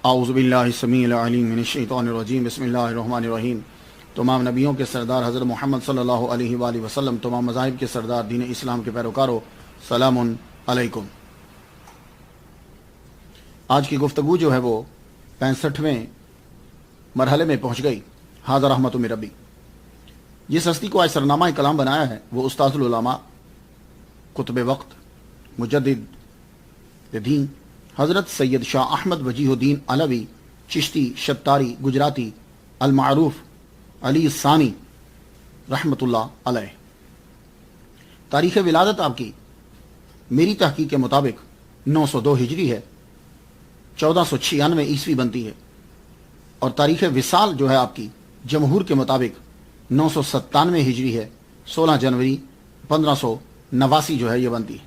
اعوذ باللہ السمیع العلیم من الشیطان الرجیم بسم اللہ الرحمن الرحیم۔ تمام نبیوں کے سردار حضرت محمد صلی اللہ علیہ وآلہ وسلم، تمام مذاہب کے سردار دین اسلام کے پیروکاروں، سلام علیکم۔ آج کی گفتگو جو ہے وہ 65ویں مرحلے میں پہنچ گئی۔ حاضر رحمت من ربی، جس ہستی کو آج سرنامہ کلام بنایا ہے وہ استاذ العلماء، قطب وقت، مجدد دین حضرت سید شاہ احمد وجیہ الدین علوی چشتی شتاری گجراتی المعروف علی ثانی رحمۃ اللہ علیہ۔ تاریخ ولادت آپ کی میری تحقیق کے مطابق 902 ہجری ہے، 1496 عیسوی بنتی ہے، اور تاریخ وصال جو ہے آپ کی جمہور کے مطابق 997 ہجری ہے، 16 جنوری 1589 جو ہے یہ بنتی ہے۔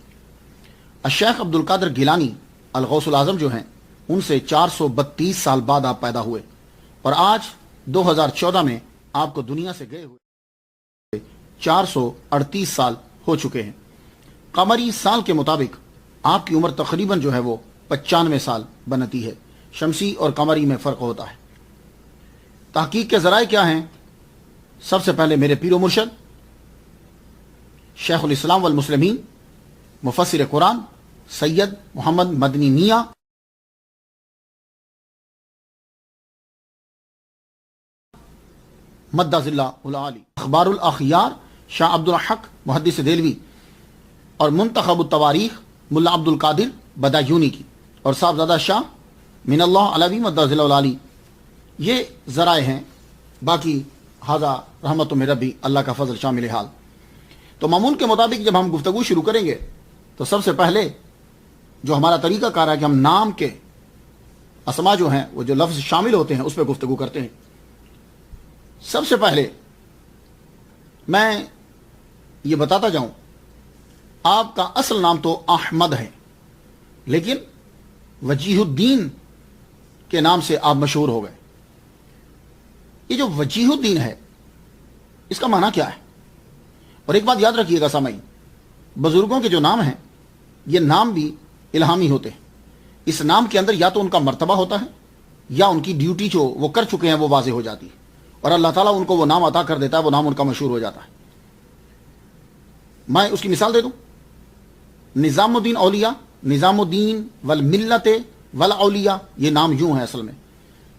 الشیخ عبد القادر گیلانی الغوث العظم جو ہیں ان سے 432 سال بعد آپ پیدا ہوئے، اور آج 2014 میں آپ کو دنیا سے گئے ہوئے 438 سال ہو چکے ہیں۔ قمری سال کے مطابق آپ کی عمر تقریباً جو ہے وہ 95 سال بنتی ہے۔ شمسی اور قمری میں فرق ہوتا ہے۔ تحقیق کے ذرائع کیا ہیں؟ سب سے پہلے میرے پیر و مرشد شیخ الاسلام والمسلمین مفسر قرآن سید محمد مدنی میاں مدہ ذلہ العالی، اخبار الاخیار شاہ عبد الحق محدث دہلوی، اور منتخب التواریخ ملا عبد القادر بدایونی کی، اور صاحبزادہ شاہ من اللہ علوی مدہ ذلہ العالی۔ یہ ذرائع ہیں، باقی حاضہ رحمت من ربی، اللہ کا فضل شامل حال۔ تو معمول کے مطابق جب ہم گفتگو شروع کریں گے تو سب سے پہلے جو ہمارا طریقہ کار ہے کہ ہم نام کے اسما جو ہیں وہ جو لفظ شامل ہوتے ہیں اس پہ گفتگو کرتے ہیں۔ سب سے پہلے میں یہ بتاتا جاؤں، آپ کا اصل نام تو احمد ہے، لیکن وجیہ الدین کے نام سے آپ مشہور ہو گئے۔ یہ جو وجیہ الدین ہے اس کا معنی کیا ہے؟ اور ایک بات یاد رکھیے گا سامعین، بزرگوں کے جو نام ہیں یہ نام بھی الہامی ہوتے ہیں۔ اس نام کے اندر یا تو ان کا مرتبہ ہوتا ہے یا ان کی ڈیوٹی جو وہ کر چکے ہیں وہ واضح ہو جاتی ہے، اور اللہ تعالیٰ ان کو وہ نام عطا کر دیتا ہے، وہ نام ان کا مشہور ہو جاتا ہے۔ میں اس کی مثال دے دوں، نظام الدین اولیاء، نظام الدین والملت والاولیاء، یہ نام یوں ہے اصل میں،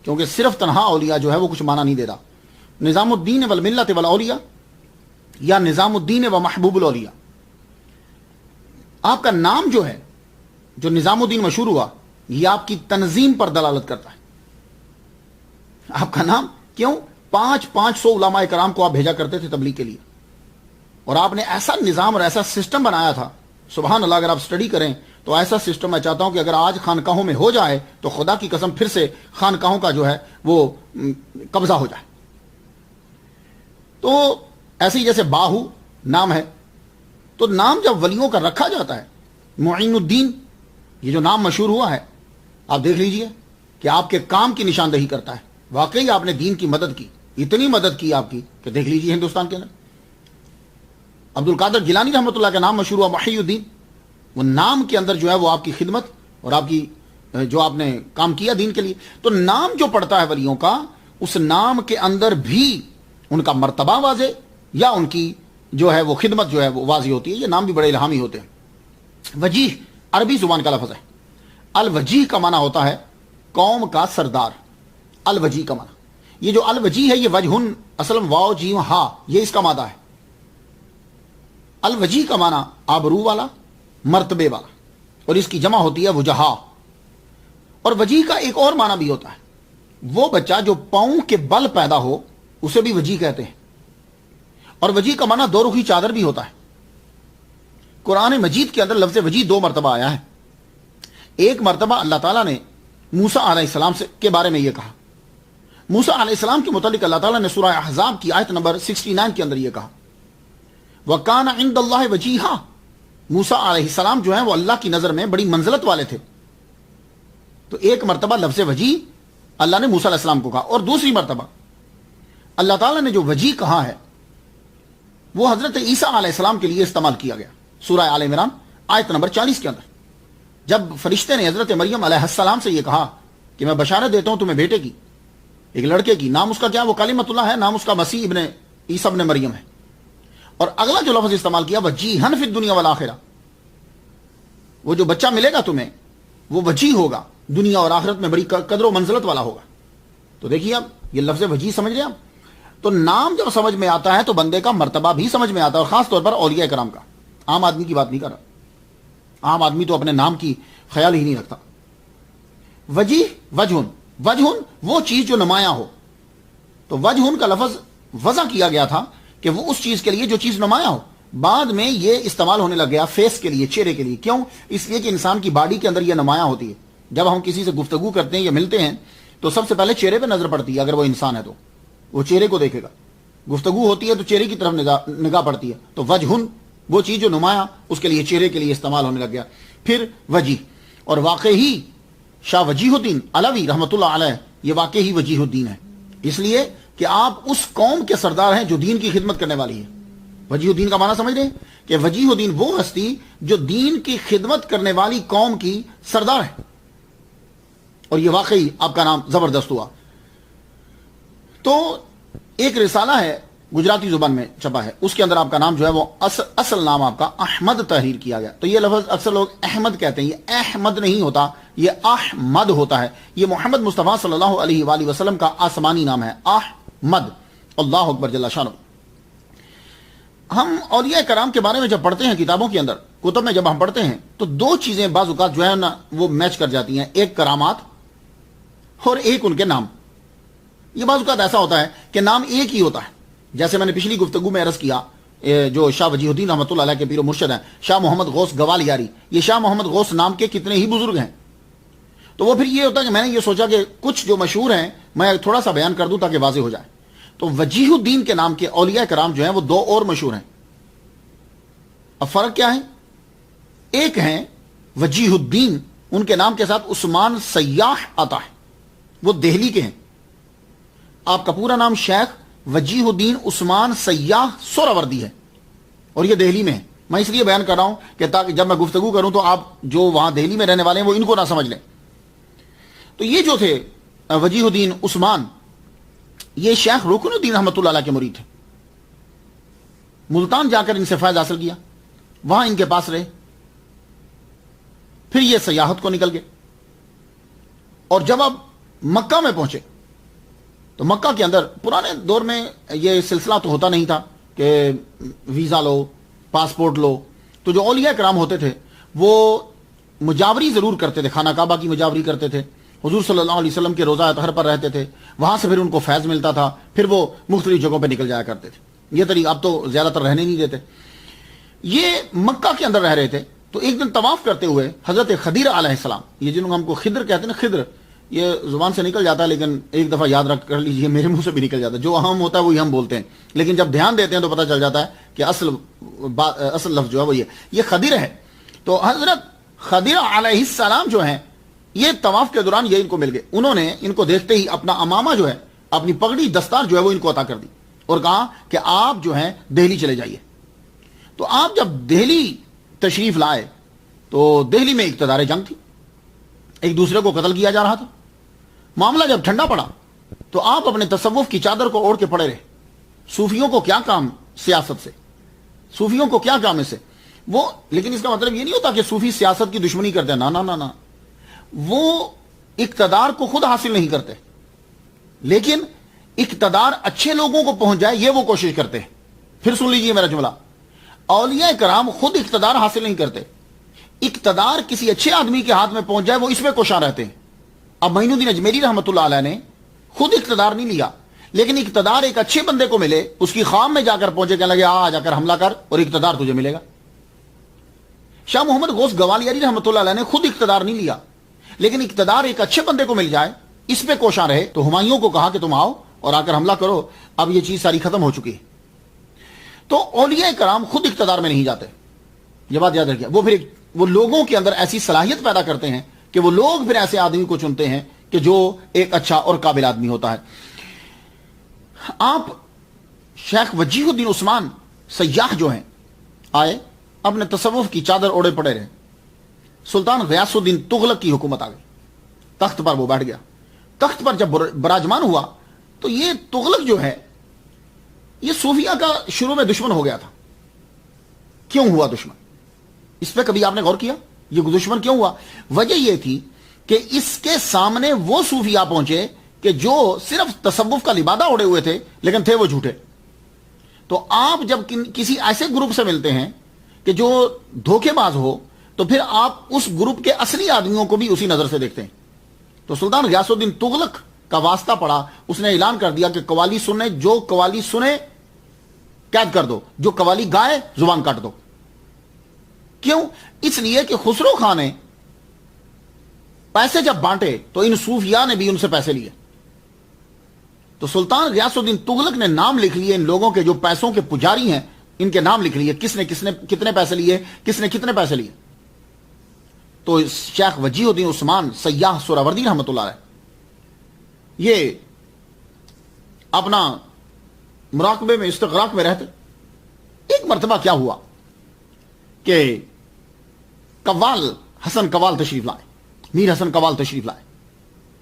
کیونکہ صرف تنہا اولیاء جو ہے وہ کچھ معنی نہیں دیتا۔ نظام الدین والملت والاولیاء یا نظام الدین و محبوب الاولیاء۔ آپ کا نام جو ہے، جو نظام الدین مشہور ہوا، یہ آپ کی تنظیم پر دلالت کرتا ہے۔ آپ کا نام کیوں؟ 500 علماء کرام کو آپ بھیجا کرتے تھے تبلیغ کے لیے، اور آپ نے ایسا نظام اور ایسا سسٹم بنایا تھا، سبحان اللہ۔ اگر آپ سٹڈی کریں تو ایسا سسٹم میں چاہتا ہوں کہ اگر آج خانقاہوں میں ہو جائے تو خدا کی قسم پھر سے خانقاہوں کا جو ہے وہ قبضہ ہو جائے۔ تو ایسے ہی جیسے باہو نام ہے، تو نام جب ولیوں کا رکھا جاتا ہے، معین الدین یہ جو نام مشہور ہوا ہے، آپ دیکھ لیجئے کہ آپ کے کام کی نشاندہی کرتا ہے۔ واقعی آپ نے دین کی مدد کی، اتنی مدد کی آپ کی کہ دیکھ لیجئے ہندوستان کے اندر۔ عبد القادر گیلانی رحمۃ اللہ کا نام مشہور ہوا محی الدین، وہ نام کے اندر جو ہے وہ آپ کی خدمت اور آپ کی جو آپ نے کام کیا دین کے لیے۔ تو نام جو پڑتا ہے ولیوں کا، اس نام کے اندر بھی ان کا مرتبہ واضح یا ان کی جو ہے وہ خدمت جو ہے وہ واضح ہوتی ہے۔ یہ نام بھی بڑے الہامی ہوتے ہیں۔ وجیہ عربی زبان کا لفظ ہے۔ الوجیہ کا معنی ہوتا ہے قوم کا سردار۔ الوجیہ کا معنی، یہ جو الوجیہ ہے یہ وجہن اصلاً واو جیم ہا، یہ اس کا مادہ ہے۔ الوجیہ کا معنی آبرو والا، مرتبے والا، اور اس کی جمع ہوتی ہے وجہا۔ اور وجیہ کا ایک اور معنی بھی ہوتا ہے، وہ بچہ جو پاؤں کے بل پیدا ہو اسے بھی وجیہ کہتے ہیں۔ اور وجیہ کا معنی دو رخی چادر بھی ہوتا ہے۔ قرآن مجید کے اندر لفظ وجیہ 2 مرتبہ آیا ہے۔ ایک مرتبہ اللہ تعالیٰ نے موسیٰ علیہ السلام کے بارے میں یہ کہا۔ موسیٰ علیہ السلام کے متعلق اللہ تعالیٰ نے سورہ احزاب کی آیت نمبر 69 کے اندر یہ کہا، وَكَانَ عِنْدَ اللَّهِ وَجِيهًا۔ موسیٰ علیہ السلام جو ہیں وہ اللہ کی نظر میں بڑی منزلت والے تھے۔ تو ایک مرتبہ لفظ وجیہ اللہ نے موسیٰ علیہ السلام کو کہا، اور دوسری مرتبہ اللہ تعالیٰ نے جو وجیہ کہا ہے وہ حضرت عیسیٰ علیہ السلام کے لیے استعمال کیا گیا۔ سورہ آل عمران آیت نمبر 40 کے اندر جب فرشتے نے حضرت مریم علیہ السلام سے یہ کہا کہ میں بشارت دیتا ہوں تمہیں بیٹے کی، ایک لڑکے کی، نام اس کا کیا؟ وہ کلمۃ اللہ ہے، نام اس کا مسیح ابن عیسیٰ ابن مریم ہے. اور اگلا جو لفظ استعمال کیا وجیہن فی الدنیا والآخرہ، وہ جو بچہ ملے گا تمہیں وہ وجیح ہوگا، دنیا اور آخرت میں بڑی قدر و منزلت والا ہوگا. تو دیکھیے اب یہ لفظ وجیح سمجھ رہے ہیں آپ؟ تو نام جب سمجھ میں آتا ہے تو بندے کا مرتبہ بھی سمجھ میں آتا ہے، اور خاص طور پر اولیاء کرام کا. عام آدمی کی بات نہیں کر رہا، عام آدمی تو اپنے نام کی خیال ہی نہیں رکھتا. وجیح وجہن، وجہن وہ چیز جو نمایاں ہو. تو وجہن کا لفظ وضع کیا گیا تھا کہ وہ اس چیز کے لیے جو چیز نمایاں ہو. بعد میں یہ استعمال ہونے لگ گیا فیس کے لیے، چہرے کے لیے. کیوں؟ اس لیے کہ انسان کی باڈی کے اندر یہ نمایاں ہوتی ہے. جب ہم کسی سے گفتگو کرتے ہیں یا ملتے ہیں تو سب سے پہلے چہرے پہ نظر پڑتی ہے. اگر وہ انسان ہے تو وہ چہرے کو دیکھے گا. گفتگو ہوتی ہے تو چہرے کی طرف نگاہ پڑتی ہے. تو وجہن وہ چیز جو نمایاں، اس کے لیے چہرے کے لیے استعمال ہونے لگ گیا. پھر وجیح، اور واقعی شاہ وجیہ الدین علوی رحمۃ اللہ علیہ یہ واقعی وجیہ الدین ہے، اس لیے کہ آپ اس قوم کے سردار ہیں جو دین کی خدمت کرنے والی ہے. وجیہ الدین کا معنی سمجھ رہے ہیں کہ وجیہ الدین وہ ہستی جو دین کی خدمت کرنے والی قوم کی سردار ہے. اور یہ واقعی آپ کا نام زبردست ہوا. تو ایک رسالہ ہے گجراتی زبان میں چھپا ہے، اس کے اندر آپ کا نام جو ہے وہ اصل نام آپ کا احمد تحریر کیا گیا. تو یہ لفظ اکثر لوگ احمد کہتے ہیں، یہ احمد نہیں ہوتا، یہ احمد ہوتا ہے. یہ محمد مصطفیٰ صلی اللہ علیہ وآلہ وسلم کا آسمانی نام ہے، احمد. اللہ اکبر جل شانہ. ہم اولیاء کرام کے بارے میں جب پڑھتے ہیں کتابوں کے اندر، کتب میں جب ہم پڑھتے ہیں تو دو چیزیں بعض اوقات جو ہے نا وہ میچ کر جاتی ہیں، ایک کرامات اور ایک ان کے نام. یہ بعض اوقات ایسا ہوتا ہے کہ نام ایک ہی ہوتا ہے. جیسے میں نے پچھلی گفتگو میں عرض کیا، جو شاہ وجیہ الدین رحمۃ اللہ علیہ کے پیر و مرشد ہیں، شاہ محمد غوث گوالیاری، یہ شاہ محمد غوث نام کے کتنے ہی بزرگ ہیں. تو وہ پھر یہ ہوتا ہے کہ میں نے یہ سوچا کہ کچھ جو مشہور ہیں میں تھوڑا سا بیان کر دوں تاکہ واضح ہو جائے. تو وجیہ الدین کے نام کے اولیاء کرام جو ہیں وہ دو اور مشہور ہیں. اب فرق کیا ہے؟ ایک ہیں وجیہ الدین، ان کے نام کے ساتھ عثمان سیاح آتا ہے، وہ دہلی کے ہیں. آپ کا پورا نام شیخ وجیہ الدین عثمان سیاح سہروردی ہے اور یہ دہلی میں ہے. میں اس لیے بیان کر رہا ہوں کہ تاکہ جب میں گفتگو کروں تو آپ جو وہاں دہلی میں رہنے والے ہیں وہ ان کو نہ سمجھ لیں. تو یہ جو تھے وجیہ الدین عثمان، یہ شیخ رکن الدین رحمۃ اللہ علیہ کے مرید تھے. ملتان جا کر ان سے فیض حاصل کیا، وہاں ان کے پاس رہے. پھر یہ سیاحت کو نکل گئے اور جب اب مکہ میں پہنچے تو مکہ کے اندر پرانے دور میں یہ سلسلہ تو ہوتا نہیں تھا کہ ویزا لو، پاسپورٹ لو. تو جو اولیاء کرام ہوتے تھے وہ مجاوری ضرور کرتے تھے، خانہ کعبہ کی مجاوری کرتے تھے، حضور صلی اللہ علیہ وسلم کے روضہ اطہر پر رہتے تھے، وہاں سے پھر ان کو فیض ملتا تھا، پھر وہ مختلف جگہوں پہ نکل جایا کرتے تھے. یہ طریقہ اب تو زیادہ تر رہنے نہیں دیتے. یہ مکہ کے اندر رہ رہے تھے. تو ایک دن طواف کرتے ہوئے حضرت خضر علیہ السلام، یہ جن کو ہم کو خضر کہتے ہیں نا، خضر یہ زبان سے نکل جاتا ہے لیکن ایک دفعہ یاد رکھ کر لیجئے، میرے منہ سے بھی نکل جاتا ہے. جو اہم ہوتا ہے وہی ہم بولتے ہیں، لیکن جب دھیان دیتے ہیں تو پتہ چل جاتا ہے کہ اصل لفظ جو ہے وہ یہ خضر ہے. تو حضرت خضر علیہ السلام جو ہیں یہ طواف کے دوران یہ ان کو مل گئے. انہوں نے ان کو دیکھتے ہی اپنا امامہ جو ہے، اپنی پگڑی دستار جو ہے وہ ان کو عطا کر دی اور کہا کہ آپ جو ہیں دہلی چلے جائیے. تو آپ جب دہلی تشریف لائے تو دہلی میں اقتدار جنگ تھی، ایک دوسرے کو قتل کیا جا رہا تھا. معاملہ جب ٹھنڈا پڑا تو آپ اپنے تصوف کی چادر کو اوڑھ کے پڑے رہے. صوفیوں کو کیا کام سیاست سے، صوفیوں کو کیا کام اس سے وہ. لیکن اس کا مطلب یہ نہیں ہوتا کہ صوفی سیاست کی دشمنی کرتے ہیں، نہ، وہ اقتدار کو خود حاصل نہیں کرتے، لیکن اقتدار اچھے لوگوں کو پہنچ جائے یہ وہ کوشش کرتے ہیں. پھر سن لیجئے میرا جملہ، اولیاء کرام خود اقتدار حاصل نہیں کرتے، اقتدار کسی اچھے آدمی کے ہاتھ میں پہنچ جائے وہ اس میں کوشاں رہتے ہیں. اب معین الدین اجمیری رحمۃ اللہ علیہ نے خود اقتدار نہیں لیا، لیکن اقتدار ایک اچھے بندے کو ملے، اس کی خام میں جا کر پہنچے، کہنے لگے آ جا کر حملہ کر اور اقتدار تجھے ملے گا. شاہ محمد غوث گوالیاری رحمۃ اللہ علیہ نے خود اقتدار نہیں لیا، لیکن اقتدار ایک اچھے بندے کو مل جائے اس پہ کوشاں رہے. تو ہمایوں کو کہا کہ تم آؤ اور آ کر حملہ کرو. اب یہ چیز ساری ختم ہو چکی ہے. تو اولیاء کرام خود اقتدار میں نہیں جاتے، یہ بات یاد رکھیے. وہ لوگوں کے اندر ایسی صلاحیت پیدا کرتے ہیں کہ وہ لوگ پھر ایسے آدمی کو چنتے ہیں کہ جو ایک اچھا اور قابل آدمی ہوتا ہے. آپ شیخ وجیہ الدین عثمان سیاح جو ہیں آئے، اپنے تصوف کی چادر اوڑے پڑے رہے. سلطان غیاث الدین تغلق کی حکومت آ گئی، تخت پر وہ بیٹھ گیا. تخت پر جب براجمان ہوا تو یہ تغلق جو ہے یہ صوفیہ کا شروع میں دشمن ہو گیا تھا. کیوں ہوا دشمن؟ اس پہ کبھی آپ نے غور کیا؟ یہ دشمن کیوں ہوا؟ وجہ یہ تھی کہ اس کے سامنے وہ صوفیہ پہنچے کہ جو صرف تصوف کا لبادہ اڑے ہوئے تھے لیکن تھے وہ جھوٹے. تو آپ جب کسی ایسے گروپ سے ملتے ہیں کہ جو دھوکے باز ہو تو پھر آپ اس گروپ کے اصلی آدمیوں کو بھی اسی نظر سے دیکھتے ہیں. تو سلطان غیاث الدین تغلق کا واسطہ پڑا. اس نے اعلان کر دیا کہ قوالی سننے، جو قوالی سنے قید کر دو، جو قوالی گائے زبان کاٹ دو. کیوں؟ اس لیے کہ خسرو خان نے پیسے جب بانٹے تو ان صوفیاء نے بھی ان سے پیسے لیے. تو سلطان غیاث الدین تغلق نے نام لکھ لیے ان لوگوں کے جو پیسوں کے پجاری ہیں، ان کے نام لکھ لیے، کس نے کتنے پیسے لیے، کس نے کتنے پیسے لیے. تو شیخ وجیہ الدین عثمان سیاح سہروردی رحمۃ اللہ علیہ یہ اپنا مراقبے میں استغراق میں رہتے. ایک مرتبہ کیا ہوا کہ قوال حسن قوال تشریف لائے، میر حسن قوال تشریف لائے،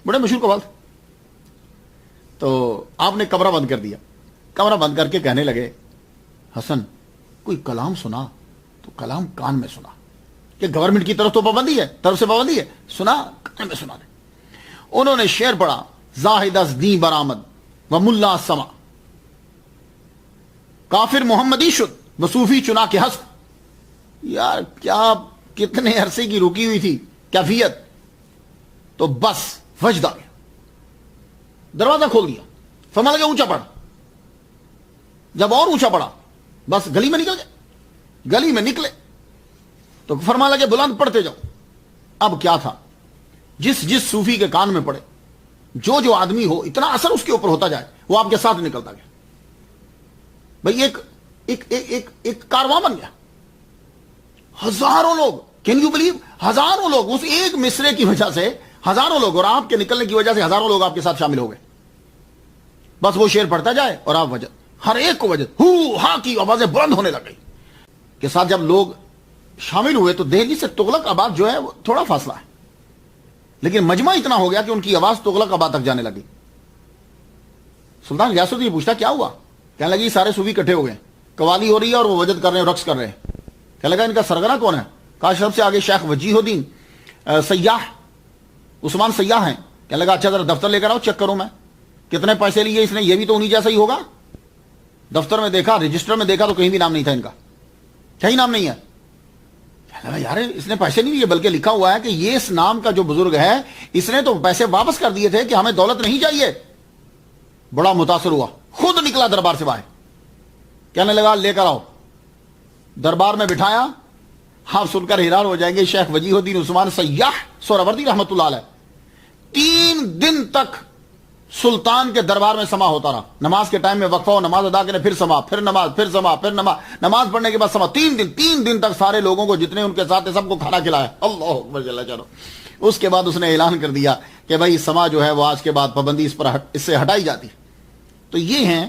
بڑے مشہور قوال تھے. تو آپ نے کمرہ بند کر دیا. کمرہ بند کر کے کہنے لگے، حسن کوئی کلام سنا. تو کلام کان میں سنا کہ گورنمنٹ کی طرف تو پابندی ہے، طرف سے پابندی ہے، سنا کان میں سنا دے. انہوں نے شعر پڑھا، زاہد از دین برآمد و ملا سما، کافر محمدی شد و صوفی چنا کے حسب. یار کیا کتنے عرصے کی رکی ہوئی تھی کیفیت. تو بس وجد آ گیا، دروازہ کھول دیا. فرمایا لگا اونچا پڑا. جب اور اونچا پڑا بس گلی میں نکل گئے. گلی میں نکلے تو فرمایا لگے بلند پڑھتے جاؤ. اب کیا تھا، جس صوفی کے کان میں پڑے، جو آدمی ہو اتنا اثر اس کے اوپر ہوتا جائے وہ آپ کے ساتھ نکلتا گیا. بھئی ایک کارواں بن گیا. ہزاروں لوگ، کین یو بلیو، ہزاروں لوگ اس ایک مصرے کی وجہ سے، ہزاروں لوگ، اور آپ کے نکلنے کی وجہ سے ہزاروں لوگ آپ کے ساتھ شامل ہو گئے. بس وہ شعر پڑھتا جائے اور آپ وجہ ہر ایک کو وجہ ہو ہاں کی آوازیں بلند ہونے لگ گئی. کے ساتھ جب لوگ شامل ہوئے تو دہلی سے تغلق آباد جو ہے وہ تھوڑا فاصلہ ہے، لیکن مجمع اتنا ہو گیا کہ ان کی آواز تغلق آباد تک جانے لگی. سلطان غیاث الدین پوچھتا کیا ہوا؟ کہنے لگی سارے صوفی اکٹھے ہو گئے، قوالی ہو رہی ہے اور وہ وجد کر رہے ہیں، رقص کر رہے ہیں. کہنے لگا ان کا سرگنا کون ہے؟ کہا سب سے آگے شیخ وجیہ الدین سیاح عثمان سیاح ہیں. کہنے لگا اچھا ذرا دفتر لے کر آؤ، چیک کروں میں کتنے پیسے لیے اس نے. یہ بھی تو انہی جیسا ہی ہوگا. دفتر میں دیکھا، رجسٹر میں دیکھا تو کہیں بھی نام نہیں تھا ان کا، کہیں نام نہیں ہے. کہنے لگا یار اس نے پیسے نہیں لیے، بلکہ لکھا ہوا ہے کہ یہ اس نام کا جو بزرگ ہے اس نے تو پیسے واپس کر دیے تھے کہ ہمیں دولت نہیں چاہیے. بڑا متاثر ہوا، خود نکلا دربار سے باہر. کہنے لگا لے کر آؤ. دربار میں بٹھایا. آپ سن کر حیران ہو جائیں گے، شیخ وجیہ الدین عثمان سیاح سہروردی رحمۃ اللہ علیہ 3 دن تک سلطان کے دربار میں سما ہوتا رہا. نماز کے ٹائم میں وقفہ ہو، نماز ادا کرنے، پھر سما، پھر نماز، پھر سما، پھر نماز پڑھنے کے بعد سما. 3 دن تک سارے لوگوں کو جتنے ان کے ساتھ سب کو کھانا کھلایا. اللہ اکبر جل جلالہ. اس کے بعد اس نے اعلان کر دیا کہ بھائی سما جو ہے وہ آج کے بعد پابندی اس سے ہٹائی جاتی. تو یہ ہیں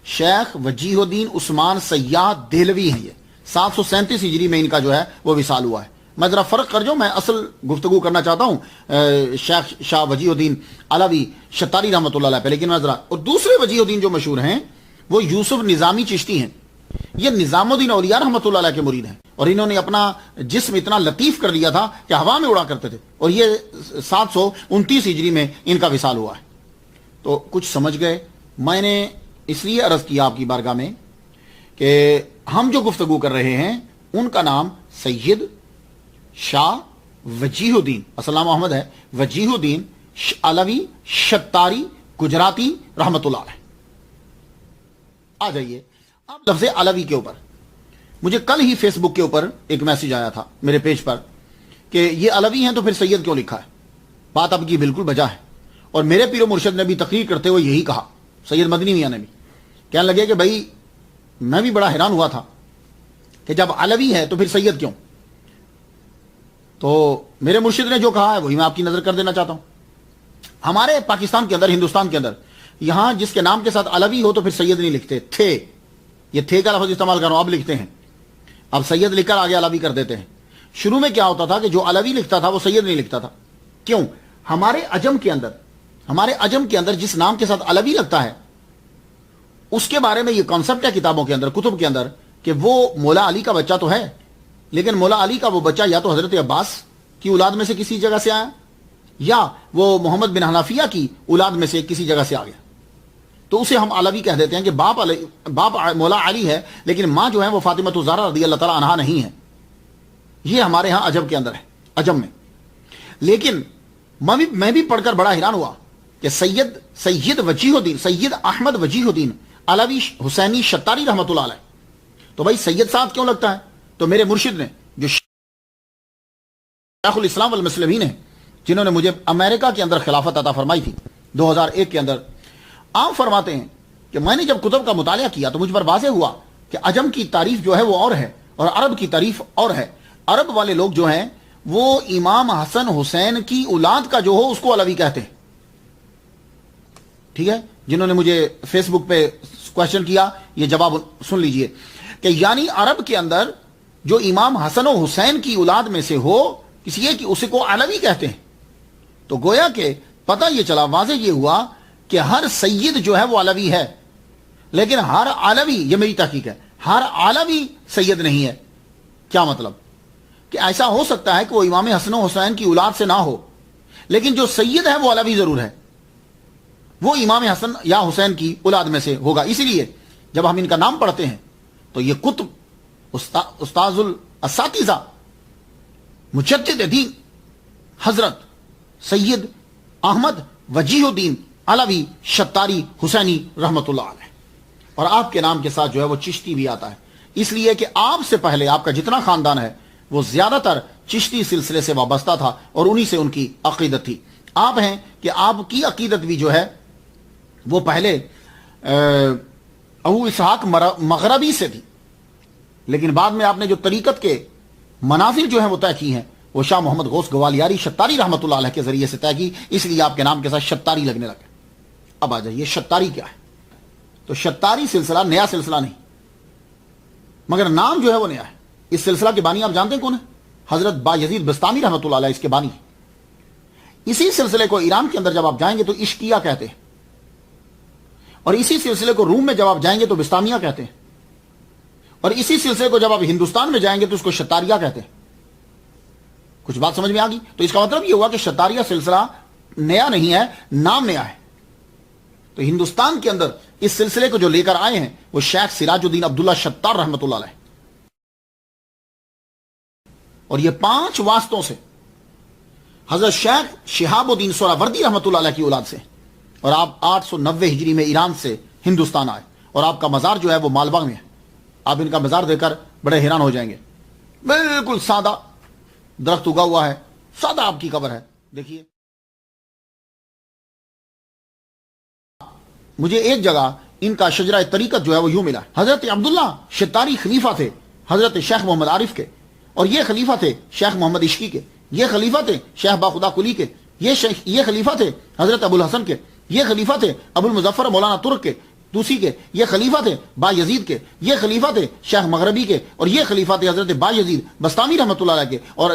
شیخ وجیہ الدین عثمان سیاح دہلوی ہیں. یہ 737 ہجری میں ان کا جو ہے وہ وصال ہوا ہے. میں ذرا فرق کر جو، میں اصل گفتگو کرنا چاہتا ہوں شیخ شاہ وجیہ الدین علوی شتاری رحمۃ اللہ علیہ پہ، لیکن میں ذرا، اور دوسرے وجیہ الدین جو مشہور ہیں وہ یوسف نظامی چشتی ہیں. یہ نظام الدین اولیاء رحمۃ اللہ علیہ کے مرید ہیں، اور انہوں نے اپنا جسم اتنا لطیف کر دیا تھا کہ ہوا میں اڑا کرتے تھے، اور یہ 729 ہجری میں ان کا وصال ہوا ہے. تو کچھ سمجھ گئے. میں نے اس لیے عرض کیا آپ کی بارگاہ میں کہ ہم جو گفتگو کر رہے ہیں ان کا نام سید شاہ وجیہ الدین، اصل نام محمد ہے، وجیہ الدین علوی شتاری گجراتی رحمت اللہ علیہ. آ جائیے اب لفظ علوی کے اوپر. مجھے کل ہی فیس بک کے اوپر ایک میسج آیا تھا میرے پیج پر کہ یہ علوی ہیں تو پھر سید کیوں لکھا ہے. بات اب کی بالکل بجا ہے، اور میرے پیر و مرشد نے بھی تقریر کرتے ہوئے یہی کہا، سید مدنی میاں نے بھی. کہنے لگے کہ بھائی میں بھی بڑا حیران ہوا تھا کہ جب علوی ہے تو پھر سید کیوں. تو میرے مرشد نے جو کہا ہے وہی میں آپ کی نظر کر دینا چاہتا ہوں. ہمارے پاکستان کے اندر، ہندوستان کے اندر، یہاں جس کے نام کے ساتھ علوی ہو تو پھر سید نہیں لکھتے تھے. یہ تھے کا لفظ استعمال کر رہا ہوں، اب لکھتے ہیں. اب سید لکھ کر آگے علوی کر دیتے ہیں. شروع میں کیا ہوتا تھا کہ جو علوی لکھتا تھا وہ سید نہیں لکھتا تھا. کیوں؟ ہمارے عجم کے اندر، ہمارے عجم کے اندر جس نام کے ساتھ علوی لگتا ہے اس کے بارے میں یہ کانسیپٹ ہے کتابوں کے اندر، کتب کے اندر، کہ وہ مولا علی کا بچہ تو ہے، لیکن مولا علی کا وہ بچہ یا تو حضرت عباس کی اولاد میں سے کسی جگہ سے آیا یا وہ محمد بن حنفیہ کی اولاد میں سے کسی جگہ سے آ گیا، تو اسے ہم علوی کہہ دیتے ہیں کہ باپ مولا علی ہے لیکن ماں جو ہے وہ فاطمہ الزہرا رضی اللہ تعالی عنہا نہیں ہے. یہ ہمارے ہاں عجم کے اندر ہے، عجم میں. لیکن میں بھی پڑھ کر بڑا حیران ہوا کہ سید وجیہ الدین، سید احمد وجیہ الدین علوی حسینی شتاری رحمۃ اللہ علیہ. تو بھائی سید صاحب کیوں لگتا ہے؟ تو میرے مرشد نے جو شیخ الاسلام والمسلمین ہیں، جنہوں نے مجھے امریکہ کے اندر خلافت عطا فرمائی تھی 2001 کے اندر، آپ فرماتے ہیں کہ میں نے جب کتب کا مطالعہ کیا تو مجھ پر واضح ہوا کہ عجم کی تعریف جو ہے وہ اور ہے اور عرب کی تعریف اور ہے. عرب والے لوگ جو ہیں وہ امام حسن حسین کی اولاد کا جو ہو اس کو علوی کہتے ہیں. ٹھیک ہے، جنہوں نے مجھے فیس بک پہ کوشچن کیا یہ جواب سن لیجئے کہ یعنی عرب کے اندر جو امام حسن و حسین کی اولاد میں سے ہو کسی ایک اسے کو علوی کہتے ہیں. تو گویا کہ پتہ یہ چلا، واضح یہ ہوا کہ ہر سید جو ہے وہ علوی ہے، لیکن ہر علوی، یہ میری تحقیق ہے، ہر علوی سید نہیں ہے. کیا مطلب؟ کہ ایسا ہو سکتا ہے کہ وہ امام حسن و حسین کی اولاد سے نہ ہو لیکن جو سید ہے وہ علوی ضرور ہے، وہ امام حسن یا حسین کی اولاد میں سے ہوگا. اسی لیے جب ہم ان کا نام پڑھتے ہیں تو یہ کتب استاذ الاساتذہ مجدد دین حضرت سید احمد وجیہ الدین علوی شتاری حسینی رحمت اللہ علیہ، اور آپ کے نام کے ساتھ جو ہے وہ چشتی بھی آتا ہے، اس لیے کہ آپ سے پہلے آپ کا جتنا خاندان ہے وہ زیادہ تر چشتی سلسلے سے وابستہ تھا اور انہی سے ان کی عقیدت تھی. آپ ہیں کہ آپ کی عقیدت بھی جو ہے وہ پہلے ابو اسحاق مغربی سے تھی، لیکن بعد میں آپ نے جو طریقت کے منازل جو ہیں وہ طے کی ہیں وہ شاہ محمد غوث گوالیاری شتاری رحمت اللہ علیہ کے ذریعے سے طے کی، اس لیے آپ کے نام کے ساتھ شتاری لگنے لگے. اب آ جائیے شتاری کیا ہے. تو شتاری سلسلہ نیا سلسلہ نہیں مگر نام جو ہے وہ نیا ہے. اس سلسلہ کے بانی آپ جانتے ہیں کون ہے؟ حضرت با یزید بستامی رحمت اللہ علیہ اس کے بانی. اسی سلسلے کو ایران کے اندر جب آپ جائیں گے تو عشقیہ کہتے ہیں، اور اسی سلسلے کو روم میں جب آپ جائیں گے تو بستامیہ کہتے ہیں، اور اسی سلسلے کو جب آپ ہندوستان میں جائیں گے تو اس کو شتاریہ کہتے ہیں. کچھ بات سمجھ میں آ گئی؟ تو اس کا مطلب یہ ہوا کہ شتاریہ سلسلہ نیا نہیں ہے، نام نیا ہے. تو ہندوستان کے اندر اس سلسلے کو جو لے کر آئے ہیں وہ شیخ سراج الدین عبداللہ شتار رحمت اللہ علیہ، اور یہ 5 واسطوں سے حضرت شیخ شہاب الدین سہروردی رحمت اللہ علیہ کی اولاد سے، اور آپ 890 ہجری میں ایران سے ہندوستان آئے، اور آپ کا مزار جو ہے وہ مالباغ میں ہے. آپ ان کا مزار دیکھ کر بڑے حیران ہو جائیں گے. بالکل سادہ درخت اگا ہوا ہے، سادہ آپ کی قبر ہے. دیکھیے مجھے ایک جگہ ان کا شجرہ طریقت جو ہے وہ یوں ملا. حضرت عبداللہ شتاری خلیفہ تھے حضرت شیخ محمد عارف کے، اور یہ خلیفہ تھے شیخ محمد عشقی کے، یہ خلیفہ تھے شیخ باخدا کلی کے، یہ خلیفہ تھے حضرت ابو الحسن کے، یہ خلیفہ تھے ابو المظفر مولانا ترک کے توسی کے، یہ خلیفہ تھے با یزید کے، یہ خلیفہ تھے شیخ مغربی کے، اور یہ خلیفہ تھے حضرت با یزید بستامی رحمۃ اللہ علیہ کے، اور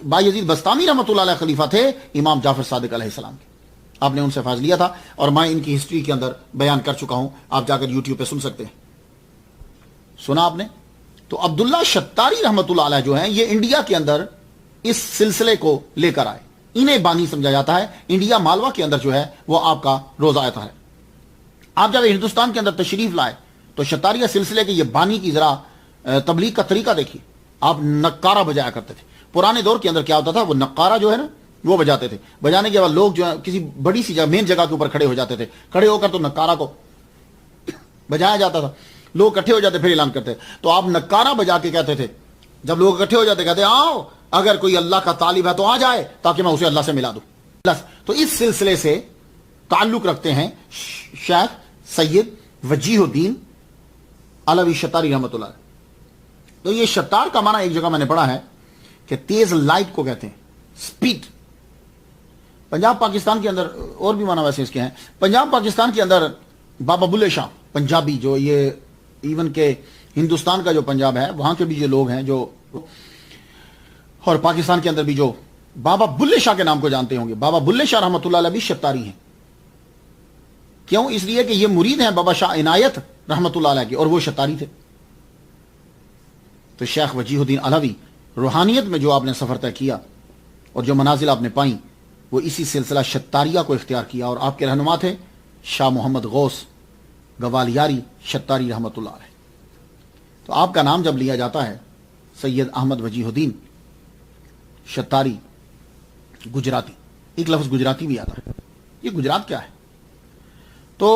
با یزید بستامی رحمۃ اللہ علیہ خلیفہ تھے امام جعفر صادق علیہ السلام کے. آپ نے ان سے فیض لیا تھا اور میں ان کی ہسٹری کے اندر بیان کر چکا ہوں، آپ جا کر یوٹیوب پہ سن سکتے ہیں. سنا آپ نے؟ تو عبداللہ شتاری رحمت اللہ علیہ جو ہیں یہ انڈیا کے اندر اس سلسلے کو لے کر آئے، انہیں بانی سمجھا جاتا ہے. انڈیا مالوا کے اندر جو ہے وہ آپ کا روزہ آتا ہے. آپ جب ہندوستان کے اندر تشریف لائے تو شتاریہ سلسلے کے یہ بانی کی ذرا تبلیغ کا طریقہ دیکھیے. آپ نقارہ بجایا کرتے تھے. پرانے دور کے اندر کیا ہوتا تھا، وہ نقارہ جو ہے نا وہ بجاتے تھے. بجانے کے بعد لوگ جو ہے کسی بڑی سی جگہ مین جگہ کے اوپر کھڑے ہو جاتے تھے، کھڑے ہو کر تو نقارہ کو بجایا جاتا تھا. لوگ اکٹھے ہو جاتے پھر اعلان کرتے. تو آپ نقارہ بجا کے کہتے تھے، جب لوگ اکٹھے ہو جاتے کہتے آؤ اگر کوئی اللہ کا طالب ہے تو آ جائے تاکہ میں اسے اللہ سے ملا دوں. تو اس سلسلے سے تعلق رکھتے ہیں شیخ سید وجیہ الدین علوی شتاری رحمت اللہ. تو یہ شتار کا معنی ایک جگہ میں نے پڑھا ہے کہ تیز لائٹ کو کہتے ہیں، سپیڈ. پنجاب پاکستان کے اندر اور بھی معنی ویسے اس کے ہیں. پنجاب پاکستان کے اندر بابا بلے شاہ پنجابی، جو یہ ایون کہ ہندوستان کا جو پنجاب ہے وہاں کے بھی جو لوگ ہیں جو، اور پاکستان کے اندر بھی جو بابا بلے شاہ کے نام کو جانتے ہوں گے، بابا بلے شاہ رحمت اللہ علیہ بھی شتاری ہیں. کیوں؟ اس لیے کہ یہ مرید ہیں بابا شاہ عنایت رحمت اللہ علیہ کی، اور وہ شتاری تھے۔ تو شیخ وجیہ الدین علوی روحانیت میں جو آپ نے سفر طے کیا اور جو منازل آپ نے پائیں، وہ اسی سلسلہ شتاریہ کو اختیار کیا، اور آپ کے رہنما تھے شاہ محمد غوث گوالیاری شتاری رحمت اللہ علیہ۔ تو آپ کا نام جب لیا جاتا ہے سید احمد وجیہ الدین شتاری گجراتی، ایک لفظ گجراتی بھی آتا ہے، یہ گجرات کیا ہے؟ تو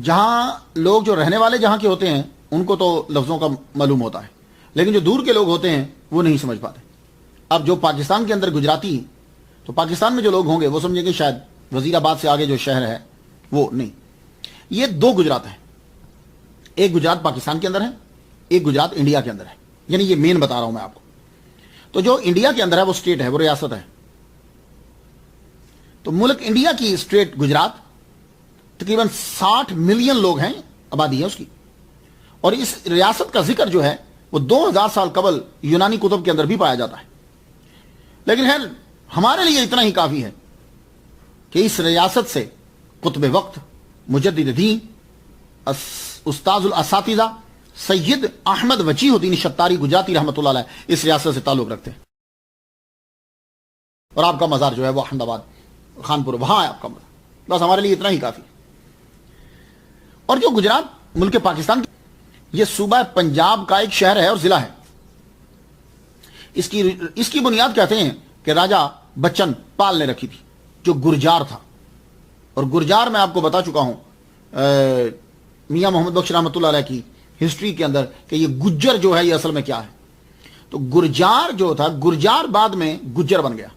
جہاں لوگ جو رہنے والے جہاں کے ہوتے ہیں ان کو تو لفظوں کا معلوم ہوتا ہے، لیکن جو دور کے لوگ ہوتے ہیں وہ نہیں سمجھ پاتے۔ اب جو پاکستان کے اندر گجراتی ہیں، تو پاکستان میں جو لوگ ہوں گے وہ سمجھیں گے شاید وزیر آباد سے آگے جو شہر ہے وہ نہیں۔ یہ دو گجرات ہیں، ایک گجرات پاکستان کے اندر ہے، ایک گجرات انڈیا کے اندر ہے، یعنی یہ مین بتا رہا ہوں میں آپ کو۔ تو جو انڈیا کے اندر ہے وہ اسٹیٹ ہے، وہ ریاست ہے۔ تو ملک انڈیا کی اسٹیٹ گجرات تقریباً 60 ملین لوگ ہیں، آبادی ہے اس کی، اور اس ریاست کا ذکر جو ہے وہ 2000 سال قبل یونانی کتب کے اندر بھی پایا جاتا ہے۔ لیکن خیر ہمارے لیے اتنا ہی کافی ہے کہ اس ریاست سے قطب وقت، مجدد دین، استاذ الاساتذہ سید احمد وجیہ الدین شتاری گجراتی رحمت اللہ علیہ اس ریاست سے تعلق رکھتے ہیں، اور آپ کا مزار جو ہے وہ احمد آباد خانپور وہاں ہے آپ کا مزار۔ بس ہمارے لیے اتنا ہی کافی۔ اور جو گجرات ملک پاکستان، یہ صوبہ پنجاب کا ایک شہر ہے اور ضلع ہے۔ اس کی بنیاد کہتے ہیں کہ راجہ بچن پال نے رکھی تھی، جو گرجار تھا۔ اور گرجار میں آپ کو بتا چکا ہوں میاں محمد بخش رحمۃ اللہ علیہ کی ہسٹری کے اندر کہ یہ گجر جو ہے یہ اصل میں کیا ہے۔ تو گرجار جو تھا، گرجار بعد میں گجر بن گیا۔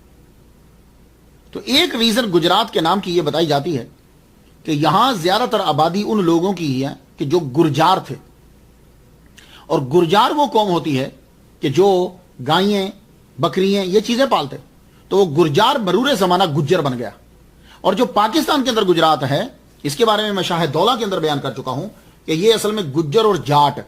تو ایک ریزن گجرات کے نام کی یہ بتائی جاتی ہے کہ یہاں زیادہ تر آبادی ان لوگوں کی ہی ہے کہ جو گرجار تھے، اور گرجار وہ قوم ہوتی ہے کہ جو گائیں بکریاں یہ چیزیں پالتے، تو وہ گرجار مرور زمانہ گجر بن گیا۔ اور جو پاکستان کے اندر گجرات ہے، اس کے بارے میں شاہ دولہ کے اندر بیان کر چکا ہوں کہ یہ اصل میں گجر اور جاٹ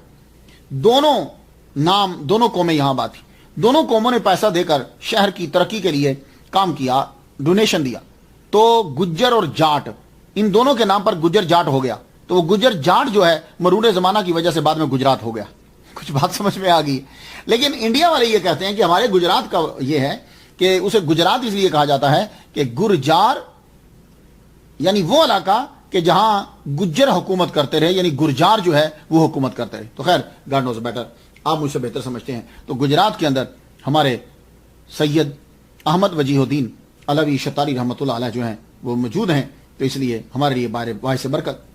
دونوں قومیں یہاں بات تھی۔ دونوں قوموں نے پیسہ دے کر شہر کی ترقی کے لیے کام کیا، ڈونیشن دیا، تو گجر اور جاٹ ان دونوں کے نام پر گجر جاٹ ہو گیا۔ تو وہ گجر جاٹ جو ہے مرور زمانہ کی وجہ سے بعد میں گجرات ہو گیا۔ کچھ بات سمجھ میں آ گئی؟ لیکن انڈیا والے یہ کہتے ہیں کہ ہمارے گجرات کا یہ ہے کہ اسے گجرات اس لیے کہا جاتا ہے کہ گرجار یعنی وہ علاقہ کہ جہاں گجر حکومت کرتے رہے، یعنی گرجار جو ہے وہ حکومت کرتے رہے۔ تو خیر گاڈ نوز بیٹر، آپ مجھ سے بہتر سمجھتے ہیں۔ تو گجرات کے اندر ہمارے سید احمد وجیہ الدین علوی شتاری رحمۃ اللہ علیہ جو ہیں وہ موجود ہیں، تو اس لیے ہمارے لیے باعث برکت۔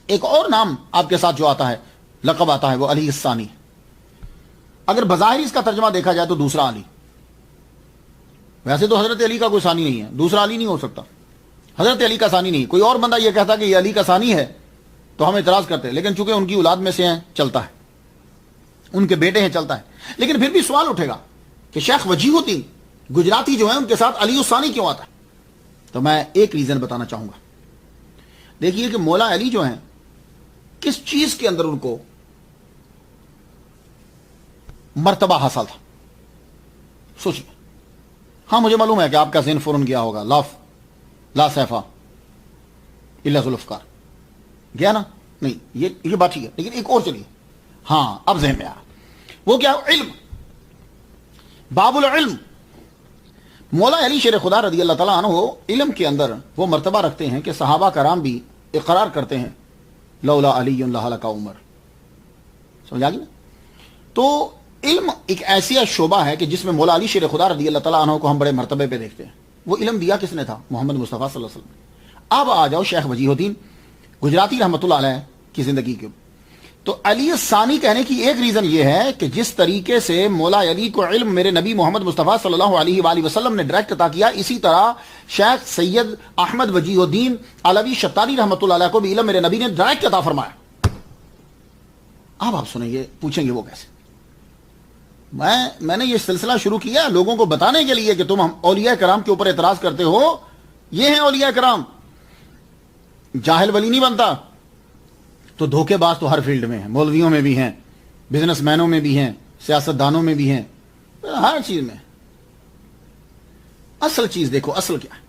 ایک اور نام آپ کے ساتھ جو آتا ہے، لقب آتا ہے، وہ علی الثانی۔ اگر بظاہر اس کا ترجمہ دیکھا جائے تو دوسرا علی، ویسے تو حضرت علی کا کوئی ثانی نہیں ہے، دوسرا علی نہیں ہو سکتا، حضرت علی کا ثانی نہیں۔ کوئی اور بندہ یہ کہتا کہ یہ علی کا ثانی ہے تو ہم اعتراض کرتے ہیں، لیکن چونکہ ان کی اولاد میں سے ہیں چلتا ہے، ان کے بیٹے ہیں چلتا ہے۔ لیکن پھر بھی سوال اٹھے گا کہ شیخ وجیہ الدین گجراتی جو ہیں ان کے ساتھ علی الثانی کیوں آتا ہے؟ تو میں ایک ریزن بتانا چاہوں گا۔ دیکھیے کہ مولا علی جو ہیں کس چیز کے اندر ان کو مرتبہ حاصل تھا، سوچیے۔ ہاں مجھے معلوم ہے کہ آپ کا ذہن فوراً گیا ہوگا، لا سیفا الا ذوالفقار، گیا نا؟ نہیں، یہ بات ٹھیک ہے، لیکن ایک اور چلیے۔ ہاں اب ذہن میں آیا، وہ کیا؟ علم، باب العلم۔ مولا علی شیر خدا رضی اللہ تعالیٰ عنہ علم کے اندر وہ مرتبہ رکھتے ہیں کہ صحابہ کرام بھی اقرار کرتے ہیں لولا علی لہلک عمر، سمجھا گی نا؟ تو علم ایک ایسی شعبہ ہے کہ جس میں مولا علی شیر خدا رضی اللہ تعالیٰ عنہ کو ہم بڑے مرتبے پہ دیکھتے ہیں۔ وہ علم دیا کس نے تھا؟ محمد مصطفیٰ صلی اللہ علیہ وسلم۔ اب آ جاؤ شیخ وجیہ الدین گجراتی رحمۃ اللہ علیہ کی زندگی کے۔ تو علی الثانی کہنے کی ایک ریزن یہ ہے کہ جس طریقے سے مولا علی کو علم میرے نبی محمد مصطفیٰ صلی اللہ علیہ وآلہ وسلم نے ڈائریکٹ عطا کیا، اسی طرح شیخ سید احمد وجیہ الدین علوی شتاری رحمۃ اللہ علیہ کو بھی علم میرے نبی نے ڈائریکٹ عطا فرمایا۔ اب آپ سنیں گے، پوچھیں گے وہ کیسے؟ میں نے یہ سلسلہ شروع کیا لوگوں کو بتانے کے لیے کہ تم اولیاء کرام کے اوپر اعتراض کرتے ہو، یہ ہیں اولیاء کرام۔ جاہل ولی نہیں بنتا، تو دھوکے باز تو ہر فیلڈ میں ہیں، مولویوں میں بھی ہیں، بزنس مینوں میں بھی ہیں، سیاست دانوں میں بھی ہیں، ہر چیز میں۔ اصل چیز دیکھو، اصل کیا ہے؟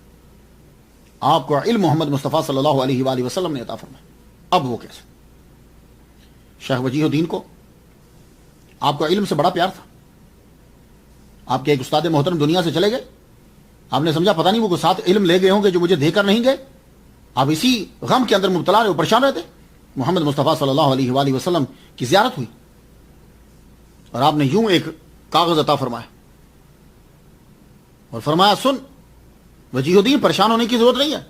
آپ کو علم محمد مصطفیٰ صلی اللہ علیہ وآلہ وسلم نے عطا فرمایا. اب وہ کیسے؟ شیخ وجیہ الدین کو آپ کو علم سے بڑا پیار تھا. آپ کے ایک استاد محترم دنیا سے چلے گئے, آپ نے سمجھا پتہ نہیں وہ ساتھ علم لے گئے ہوں گے جو مجھے دے کر نہیں گئے. آپ اسی غم کے اندر مبتلا رہے, پریشان رہتے. محمد مصطفیٰ صلی اللہ علیہ وآلہ وسلم کی زیارت ہوئی اور آپ نے یوں ایک کاغذ عطا فرمایا اور فرمایا سن وجیہ الدین, پریشان ہونے کی ضرورت نہیں ہے,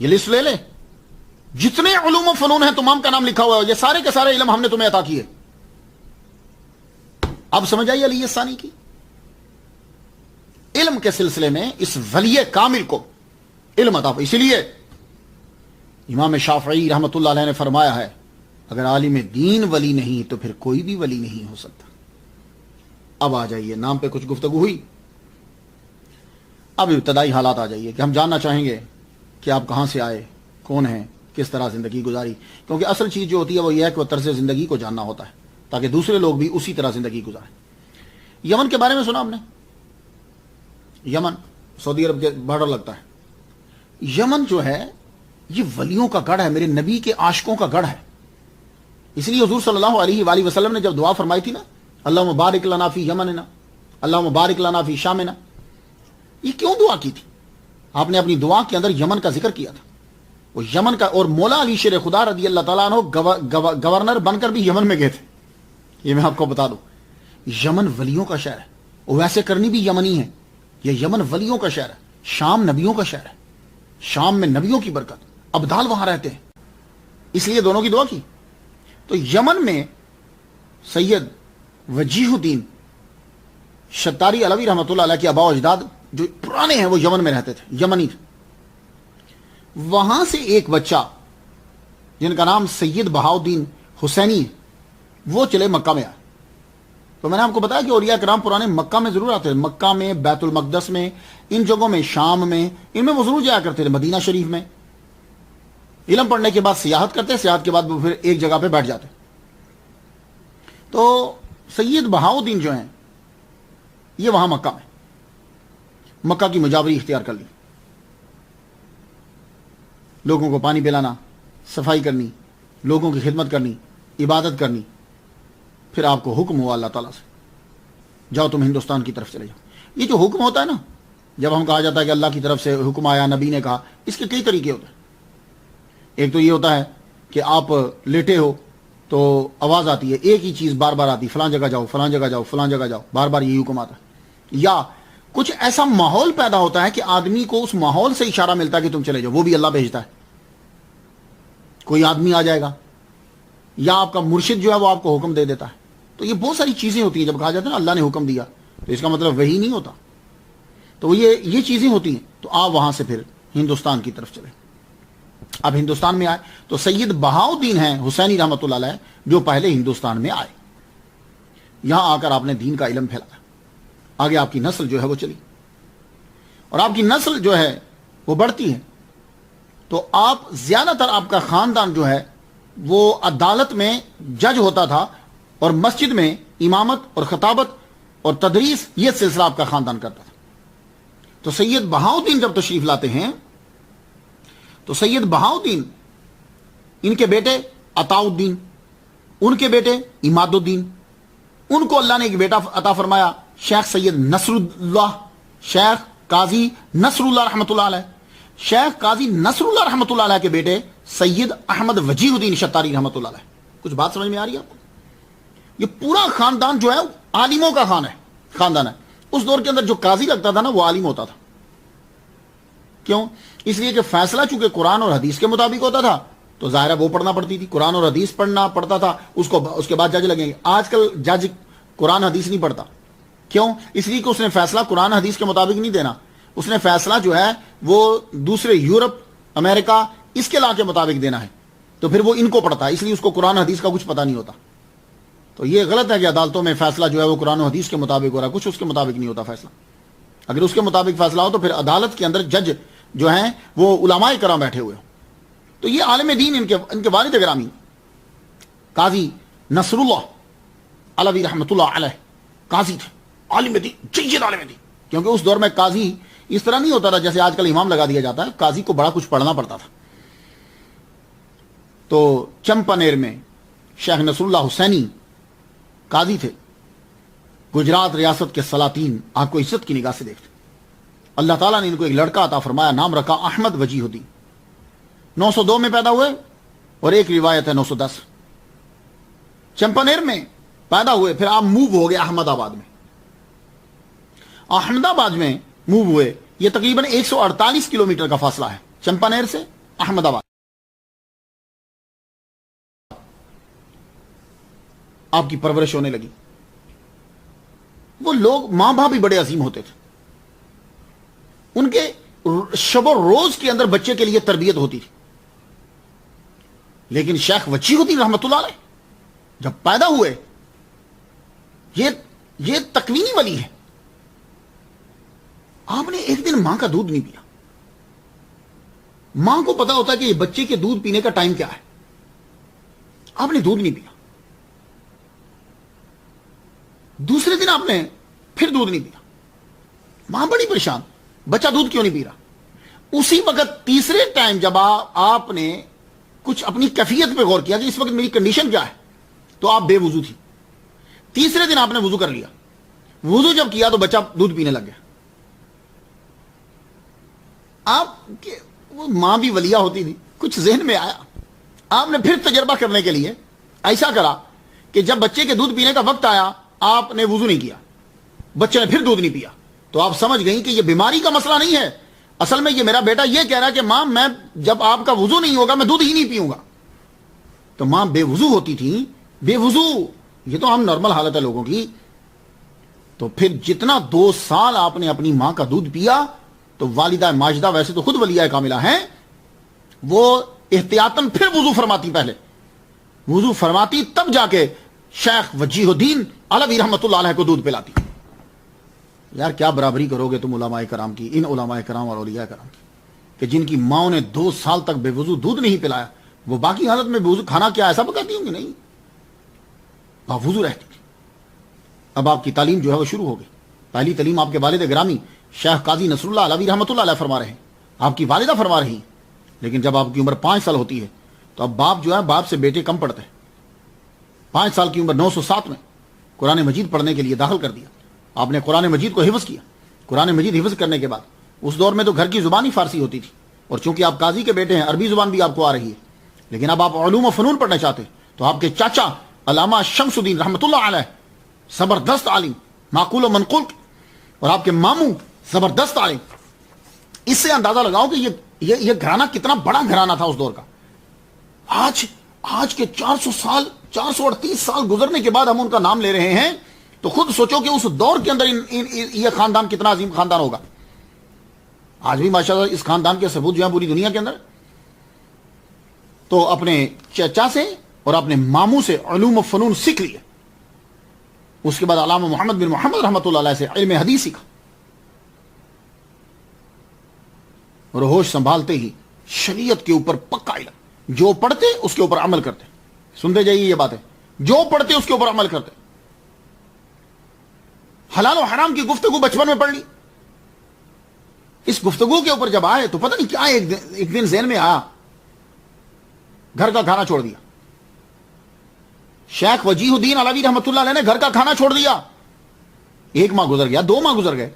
یہ لسٹ لے لے, جتنے علوم و فنون ہیں تمام کا نام لکھا ہوا ہے, یہ سارے کے سارے علم ہم نے تمہیں عطا کیے. اب سمجھ آئیے علی ثانی کی علم کے سلسلے میں اس ولی کامل کو علم عطا. اسی لیے امام شافعی رحمۃ اللہ علیہ نے فرمایا ہے اگر عالم دین ولی نہیں تو پھر کوئی بھی ولی نہیں ہو سکتا. اب آ جائیے, نام پہ کچھ گفتگو ہوئی, اب ابتدائی حالات آ جائیے کہ ہم جاننا چاہیں گے کہ آپ کہاں سے آئے, کون ہیں, کس طرح زندگی گزاری. کیونکہ اصل چیز جو ہوتی ہے وہ یہ ہے کہ وہ طرز زندگی کو جاننا ہوتا ہے تاکہ دوسرے لوگ بھی اسی طرح زندگی گزاریں. یمن کے بارے میں سنا ہم نے, یمن سعودی عرب کے بارڈر لگتا ہے. یمن جو ہے یہ ولیوں کا گڑھ ہے, میرے نبی کے عاشقوں کا گڑھ ہے. اس لیے حضور صلی اللہ علیہ وآلہ وسلم نے جب دعا فرمائی تھی نا, اللہم بارک لنا فی یمننا, اللہم بارک لنا فی شامنا, یہ کیوں دعا کی تھی؟ آپ نے اپنی دعا کے اندر یمن کا ذکر کیا تھا. وہ یمن کا, اور مولا علی شیر خدا رضی اللہ تعالیٰ عنہ گورنر بن کر بھی یمن میں گئے تھے. یہ میں آپ کو بتا دوں, یمن ولیوں کا شہر ہے. ویسے کرنی بھی یمنی ہے, یہ یمن ولیوں کا شہر ہے. شام نبیوں کا شہر ہے, شام میں نبیوں کی برکت, ابدال وہاں رہتے ہیں, اس لیے دونوں کی دعا کی. تو یمن میں سید وجیہ الدین شتاری علوی رحمۃ اللہ علیہ کے آباء و اجداد جو پرانے ہیں وہ یمن میں رہتے تھے, یمنی تھے. وہاں سے ایک بچہ جن کا نام سید بہاؤدین حسینی ہے وہ چلے مکہ میں آئے. تو میں نے آپ کو بتایا کہ اولیاء کرام پرانے مکہ میں ضرور آتے تھے, مکہ میں, بیت المقدس میں, ان جگہوں میں, شام میں, ان میں وہ ضرور جایا کرتے تھے. مدینہ شریف میں علم پڑھنے کے بعد سیاحت کرتے, سیاحت کے بعد وہ پھر ایک جگہ پہ بیٹھ جاتے. تو سید بہاؤدین جو ہیں یہ وہاں مکہ میں مکہ کی مجاوری اختیار کر لی. لوگوں کو پانی پلانا, صفائی کرنی, لوگوں کی خدمت کرنی, عبادت کرنی. پھر آپ کو حکم ہوا اللہ تعالیٰ سے, جاؤ تم ہندوستان کی طرف چلے جاؤ. یہ جو حکم ہوتا ہے نا, جب ہم کہا جاتا ہے کہ اللہ کی طرف سے حکم آیا, نبی نے کہا, اس کے کئی طریقے ہوتے ہیں. ایک تو یہ ہوتا ہے کہ آپ لیٹے ہو تو آواز آتی ہے, ایک ہی چیز بار بار آتی, فلاں جگہ جاؤ, فلاں جگہ جاؤ, فلاں جگہ جاؤ, بار بار یہی حکم آتا ہے. یا کچھ ایسا ماحول پیدا ہوتا ہے کہ آدمی کو اس ماحول سے اشارہ ملتا ہے کہ تم چلے جاؤ, وہ بھی اللہ بھیجتا ہے. کوئی آدمی آ جائے گا یا آپ کا مرشد جو ہے وہ آپ کو حکم دے دیتا ہے. تو یہ بہت ساری چیزیں ہوتی ہیں. جب کہا جاتا ہے نا اللہ نے حکم دیا تو اس کا مطلب وہی نہیں ہوتا. تو یہ چیزیں ہوتی ہیں. تو آپ وہاں سے پھر ہندوستان کی طرف چلے. اب ہندوستان میں آئے تو سید بہاؤدین ہیں حسینی رحمۃ اللہ علیہ جو پہلے ہندوستان میں آئے. یہاں آ کر آپ نے دین کا علم پھیلایا. آگے آپ کی نسل جو ہے وہ چلی اور آپ کی نسل جو ہے وہ بڑھتی ہے. تو آپ زیادہ تر آپ کا خاندان جو ہے وہ عدالت میں جج ہوتا تھا اور مسجد میں امامت اور خطابت اور تدریس یہ سلسلہ آپ کا خاندان کرتا تھا. تو سید بہاؤدین جب تشریف لاتے ہیں تو سید بہاؤدین, ان کے بیٹے عطاء الدین, ان کے بیٹے عماد الدین, ان کو اللہ نے ایک بیٹا عطا فرمایا شیخ سید نصر اللہ, شیخ قاضی نصر اللہ رحمۃ اللہ علیہ. شیخ قاضی نصر اللہ رحمۃ اللہ علیہ کے بیٹے سید احمد وجیہ الدین شتاری رحمۃ اللہ علیہ. کچھ بات سمجھ میں آ رہی ہے آپ کو؟ یہ پورا خاندان جو ہے عالموں کا خاندان ہے. اس دور کے اندر جو قاضی لگتا تھا نا وہ عالم ہوتا تھا. کیوں؟ اس لیے کہ فیصلہ چونکہ قرآن اور حدیث کے مطابق ہوتا تھا تو ظاہر ہے وہ پڑھنا پڑتی تھی, قرآن اور حدیث پڑھنا پڑتا تھا. اس کے بعد جج لگیں گے. آج کل جج قرآن حدیث نہیں پڑھتا. کیوں؟ اس لیے کہ اس نے فیصلہ قرآن حدیث کے مطابق نہیں دینا. اس نے فیصلہ جو ہے وہ دوسرے یورپ, امریکہ, اس کے لا کے مطابق دینا ہے. تو پھر وہ ان کو پڑھتا ہے, اس لیے اس کو قرآن حدیث کا کچھ پتہ نہیں ہوتا. تو یہ غلط ہے کہ عدالتوں میں فیصلہ جو ہے وہ قرآن و حدیث کے مطابق ہو رہا ہے, کچھ اس کے مطابق نہیں ہوتا فیصلہ. اگر اس کے مطابق فیصلہ ہو تو پھر عدالت کے اندر جج جو ہیں وہ علماء کرام بیٹھے ہوئے ہوں. تو یہ عالم دین ان کے والد گرامی قاضی نصر اللہ علوی رحمۃ اللہ علیہ قاضی تھے, عالم دین, جید عالم دین. کیونکہ اس دور میں قاضی اس طرح نہیں ہوتا تھا جیسے آج کل امام لگا دیا جاتا ہے، قاضی کو بڑا کچھ پڑھنا پڑتا تھا. تو چمپانیر میں شیخ نصر اللہ حسینی قاضی تھے. گجرات ریاست کے سلاطین آپ کو عزت کی نگاہ سے دیکھتے. اللہ تعالیٰ نے ان کو ایک لڑکا عطا فرمایا، نام رکھا احمد وجیہ الدین. 902 میں پیدا ہوئے اور ایک روایت ہے 910. چمپانیر میں پیدا ہوئے، پھر آپ موو ہو گئے احمد آباد میں. احمد آباد میں موو ہوئے، یہ تقریباً 148 کلومیٹر کا فاصلہ ہے چمپانیر سے احمد آباد. آپ کی پرورش ہونے لگی. وہ لوگ ماں باپ بھی بڑے عظیم ہوتے تھے، ان کے شب و روز کے اندر بچے کے لیے تربیت ہوتی تھی. لیکن شیخ وجیہ الدین رحمت اللہ علیہ جب پیدا ہوئے، یہ تکوینی ولی ہے. آپ نے ایک دن ماں کا دودھ نہیں پیا. ماں کو پتا ہوتا ہے کہ یہ بچے کے دودھ پینے کا ٹائم کیا ہے. آپ نے دودھ نہیں پیا. دوسرے دن آپ نے پھر دودھ نہیں پیا. ماں بڑی پریشان، بچہ دودھ کیوں نہیں پی رہا. اسی وقت تیسرے ٹائم جب آپ نے کچھ اپنی کیفیت پہ غور کیا کہ اس وقت میری کنڈیشن کیا ہے، تو آپ بے وضو تھی. تیسرے دن آپ نے وضو کر لیا. وضو جب کیا تو بچہ دودھ پینے لگ گیا. آپ وہ ماں بھی ولیہ ہوتی تھی، کچھ ذہن میں آیا. آپ نے پھر تجربہ کرنے کے لیے ایسا کرا کہ جب بچے کے دودھ پینے کا وقت آیا، آپ نے وضو نہیں کیا، بچے نے پھر دودھ نہیں پیا. تو آپ سمجھ گئیں کہ یہ بیماری کا مسئلہ نہیں ہے، اصل میں یہ میرا بیٹا یہ کہہ رہا ہے کہ ماں میں جب آپ کا وضو نہیں ہوگا میں دودھ ہی نہیں پیوں گا. تو ماں بے وضو ہوتی تھی. بے وضو یہ تو ہم نارمل حالت ہے لوگوں کی. تو پھر جتنا 2 سال آپ نے اپنی ماں کا دودھ پیا، تو والدہ ماجدہ ویسے تو خود ولیہ کاملہ ہیں، وہ احتیاطاً پھر وضو فرماتی. پہلے وضو فرماتی تب جا کے شیخ وجیہ الدین علوی رحمت اللہ علیہ کو دودھ پلاتی. یار کیا برابری کرو گے تم علماء کرام کی، ان علماء کرام اور اولیاء کرام کی، کہ جن کی ماں نے 2 سال تک بے وضو دودھ نہیں پلایا، وہ باقی حالت میں بے وضو کھانا کیا ایسا پکاتی ہوں گی؟ نہیں، وضو رہتی تھی. اب آپ کی تعلیم جو ہے وہ شروع ہو گئی. پہلی تعلیم آپ کے والد گرامی شیخ قاضی نصر اللہ علوی رحمۃ اللہ علیہ فرما رہے ہیں، آپ کی والدہ فرما رہی ہیں. لیکن جب آپ کی عمر 5 سال ہوتی ہے تو اب باپ جو ہے باپ سے بیٹے کم پڑھتے ہیں. 5 سال کی عمر 907 میں قرآن مجید پڑھنے کے لیے داخل کر دیا. آپ نے قرآن مجید کو حفظ کیا. قرآن مجید حفظ کرنے کے بعد اس دور میں تو گھر کی زبان ہی فارسی ہوتی تھی، اور چونکہ آپ قاضی کے بیٹے ہیں عربی زبان بھی آپ کو آ رہی ہے. لیکن اب آپ علوم و فنون پڑھنا چاہتے ہیں تو آپ کے چاچا علامہ شمس الدین رحمۃ اللہ علیہ زبردست عالم معقول و منقول، اور آپ کے ماموں زبردست عالم. اس سے اندازہ لگاؤ کہ یہ گھرانہ کتنا بڑا گھرانہ تھا اس دور کا. آج کے 438 سال گزرنے کے بعد ہم ان کا نام لے رہے ہیں، تو خود سوچو کہ اس دور کے اندر یہ خاندان کتنا عظیم خاندان ہوگا. آج بھی ماشاءاللہ اس خاندان کے ثبوت جو ہیں پوری دنیا کے اندر. تو اپنے چچا سے اور اپنے ماموں سے علوم و فنون سیکھ لیے. اس کے بعد علامہ محمد بن محمد رحمۃ اللہ علیہ سے علم حدیث سیکھا، اور ہوش سنبھالتے ہی شریعت کے اوپر پکا علم، جو پڑھتے اس کے اوپر عمل کرتے. سنتے جائیے یہ باتیں، جو پڑھتے اس کے اوپر عمل کرتے. حلال و حرام کی گفتگو بچپن میں پڑھ لی. اس گفتگو کے اوپر جب آئے تو پتہ نہیں کیا ایک دن ذہن میں آیا، گھر کا کھانا چھوڑ دیا. شیخ وجیہ الدین علوی رحمۃ اللہ علیہ نے گھر کا کھانا چھوڑ دیا. 1 ماہ گزر گیا، 2 ماہ گزر گئے.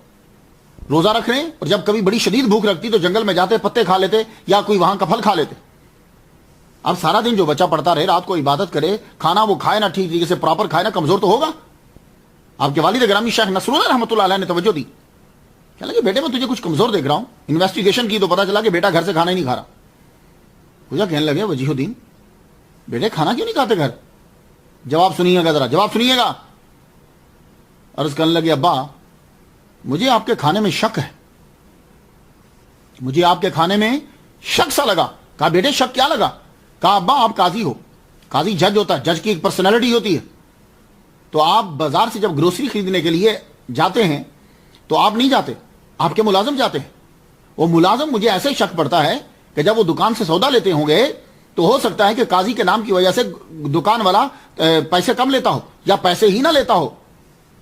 روزہ رکھ رہے ہیں، اور جب کبھی بڑی شدید بھوک لگتی تو جنگل میں جاتے، پتے کھا لیتے یا کوئی وہاں کا پھل کھا لیتے. اب سارا دن جو بچہ پڑھتا رہے، رات کو عبادت کرے، کھانا وہ کھائے نہ ٹھیک طریقے سے پراپر کھائے نہ، کمزور تو ہوگا. آپ کے والد گرامی شیخ نصر اللہ رحمۃ اللہ علیہ نے توجہ دی. کہنے لگے بیٹے میں تجھے کچھ کمزور دیکھ رہا ہوں. انویسٹیگیشن کی تو پتا چلا کہ بیٹا گھر سے کھانا ہی نہیں کھا رہا. مجھے کہنے لگے وجیہ الدین بیٹے کھانا کیوں نہیں کھاتے گھر؟ جواب سنیے گا، ذرا جواب سنیے گا. عرض کرنے لگے ابا مجھے آپ کے کھانے میں شک ہے، مجھے آپ کے کھانے میں شک سا لگا. کہا بیٹے شک کیا لگا؟ کہا ابا آپ قاضی ہو، قاضی جج ہوتا ہے، جج کی ایک پرسنالٹی ہوتی ہے. تو آپ بازار سے جب گروسری خریدنے کے لیے جاتے ہیں تو آپ نہیں جاتے، آپ کے ملازم جاتے ہیں. وہ ملازم مجھے ایسے شک پڑتا ہے کہ جب وہ دکان سے سودا لیتے ہوں گے تو ہو سکتا ہے کہ قاضی کے نام کی وجہ سے دکان والا پیسے کم لیتا ہو یا پیسے ہی نہ لیتا ہو.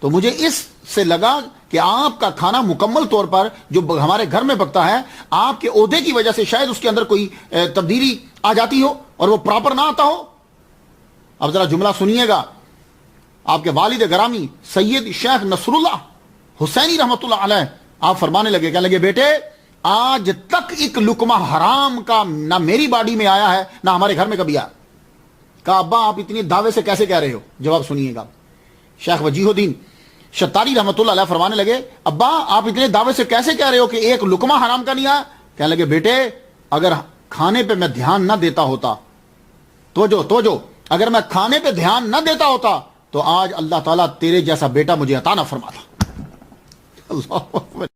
تو مجھے اس سے لگا کہ آپ کا کھانا مکمل طور پر جو ہمارے گھر میں پکتا ہے آپ کے عہدے کی وجہ سے شاید اس کے اندر کوئی تبدیلی آ جاتی ہو اور وہ پراپر نہ آتا ہو. اب ذرا جملہ سنیے گا. آپ کے والد گرامی سید شیخ نصر اللہ حسینی رحمۃ اللہ علیہ آپ فرمانے لگے, کہنے لگے بیٹے آج تک ایک لقمہ حرام کا نہ میری باڈی میں آیا ہے نہ ہمارے گھر میں کبھی آیا. کہا ابا آپ اتنی دعوے سے کیسے کہہ رہے ہو؟ جواب سنیے گا. شیخ وجیہ الدین شتاری رحمۃ اللہ علیہ فرمانے لگے ابا آپ اتنے دعوے سے کیسے کہہ رہے ہو کہ ایک لقمہ حرام کا نہیں آیا؟ کہنے لگے بیٹے اگر کھانے پہ میں دھیان نہ دیتا ہوتا تو اگر میں کھانے پہ دھیان نہ دیتا ہوتا تو آج اللہ تعالیٰ تیرے جیسا بیٹا مجھے عطا نہ فرماتا. اللہ اکبر.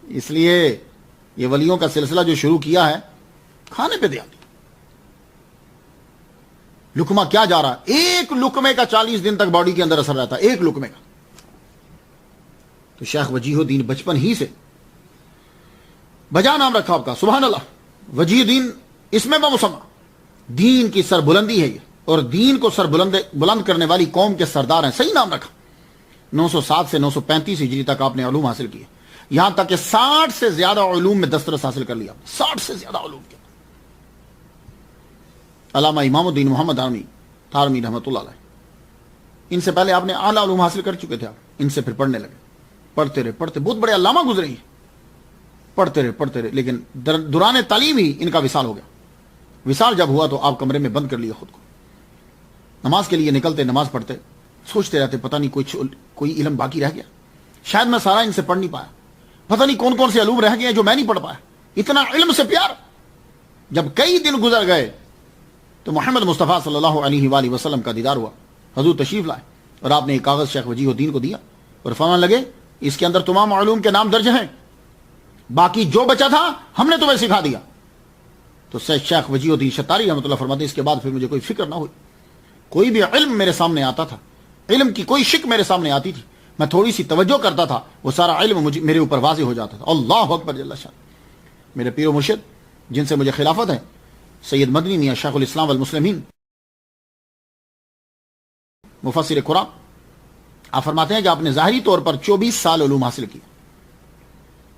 اس لیے یہ ولیوں کا سلسلہ جو شروع کیا ہے کھانے پہ دھیان. لقمہ کیا جا رہا ہے؟ ایک لقمے کا 40 دن تک باڈی کے اندر اثر رہتا ہے, ایک لقمے کا. تو شیخ وجیہ الدین بچپن ہی سے بجا نام رکھا آپ کا, سبحان اللہ. وجیہ الدین اس میں بمسمہ دین کی سر بلندی ہے یہ, اور دین کو سر بلند کرنے والی قوم کے سردار ہیں. صحیح نام رکھا. 907 سے 935 ہجری تک آپ نے علوم حاصل کیے, یہاں تک کہ 60 سے زیادہ علوم میں دسترس حاصل کر لیا. 60 سے زیادہ علوم کے. علامہ امام الدین محمد تارمی رحمۃ اللہ علیہ, ان سے پہلے آپ نے اعلیٰ علوم حاصل کر چکے تھے. آپ ان سے پھر پڑھنے لگے, پڑھتے رہے بہت بڑے علامہ گزرے ہیں, پڑھتے رہے لیکن دوران تعلیم ہی ان کا وصال ہو گیا. وصال جب ہوا تو آپ کمرے میں بند کر لیا خود کو. نماز کے لیے نکلتے, نماز پڑھتے, سوچتے رہتے پتہ نہیں کوئی علم باقی رہ گیا, شاید میں سارا ان سے پڑھ نہیں پایا, پتہ نہیں کون کون سے علوم رہ گئے جو میں نہیں پڑھ پایا. اتنا علم سے پیار. جب کئی دن گزر گئے تو محمد مصطفیٰ صلی اللہ علیہ وآلہ وسلم کا دیدار ہوا. حضور تشریف لائے اور آپ نے ایک کاغذ شیخ وجیہ الدین کو دیا اور فرمانے لگے اس کے اندر تمام علوم کے نام درج ہیں, باقی جو بچا تھا ہم نے تمہیں سکھا دیا. تو شیخ وجیہ الدین شتاری رحمۃ اللہ فرماتے ہیں اس کے بعد پھر مجھے کوئی فکر نہ ہوئی. کوئی بھی علم میرے سامنے آتا تھا, علم کی کوئی شک میرے سامنے آتی تھی, میں تھوڑی سی توجہ کرتا تھا, وہ سارا علم میرے اوپر واضح ہو جاتا تھا. اللہ اکبر جل شان. میرے پیر و مرشد جن سے مجھے خلافت ہے سید مدنی میاں شیخ الاسلام والمسلمین مفسر قرآن, آپ فرماتے ہیں کہ آپ نے ظاہری طور پر 24 سال علوم حاصل کیے.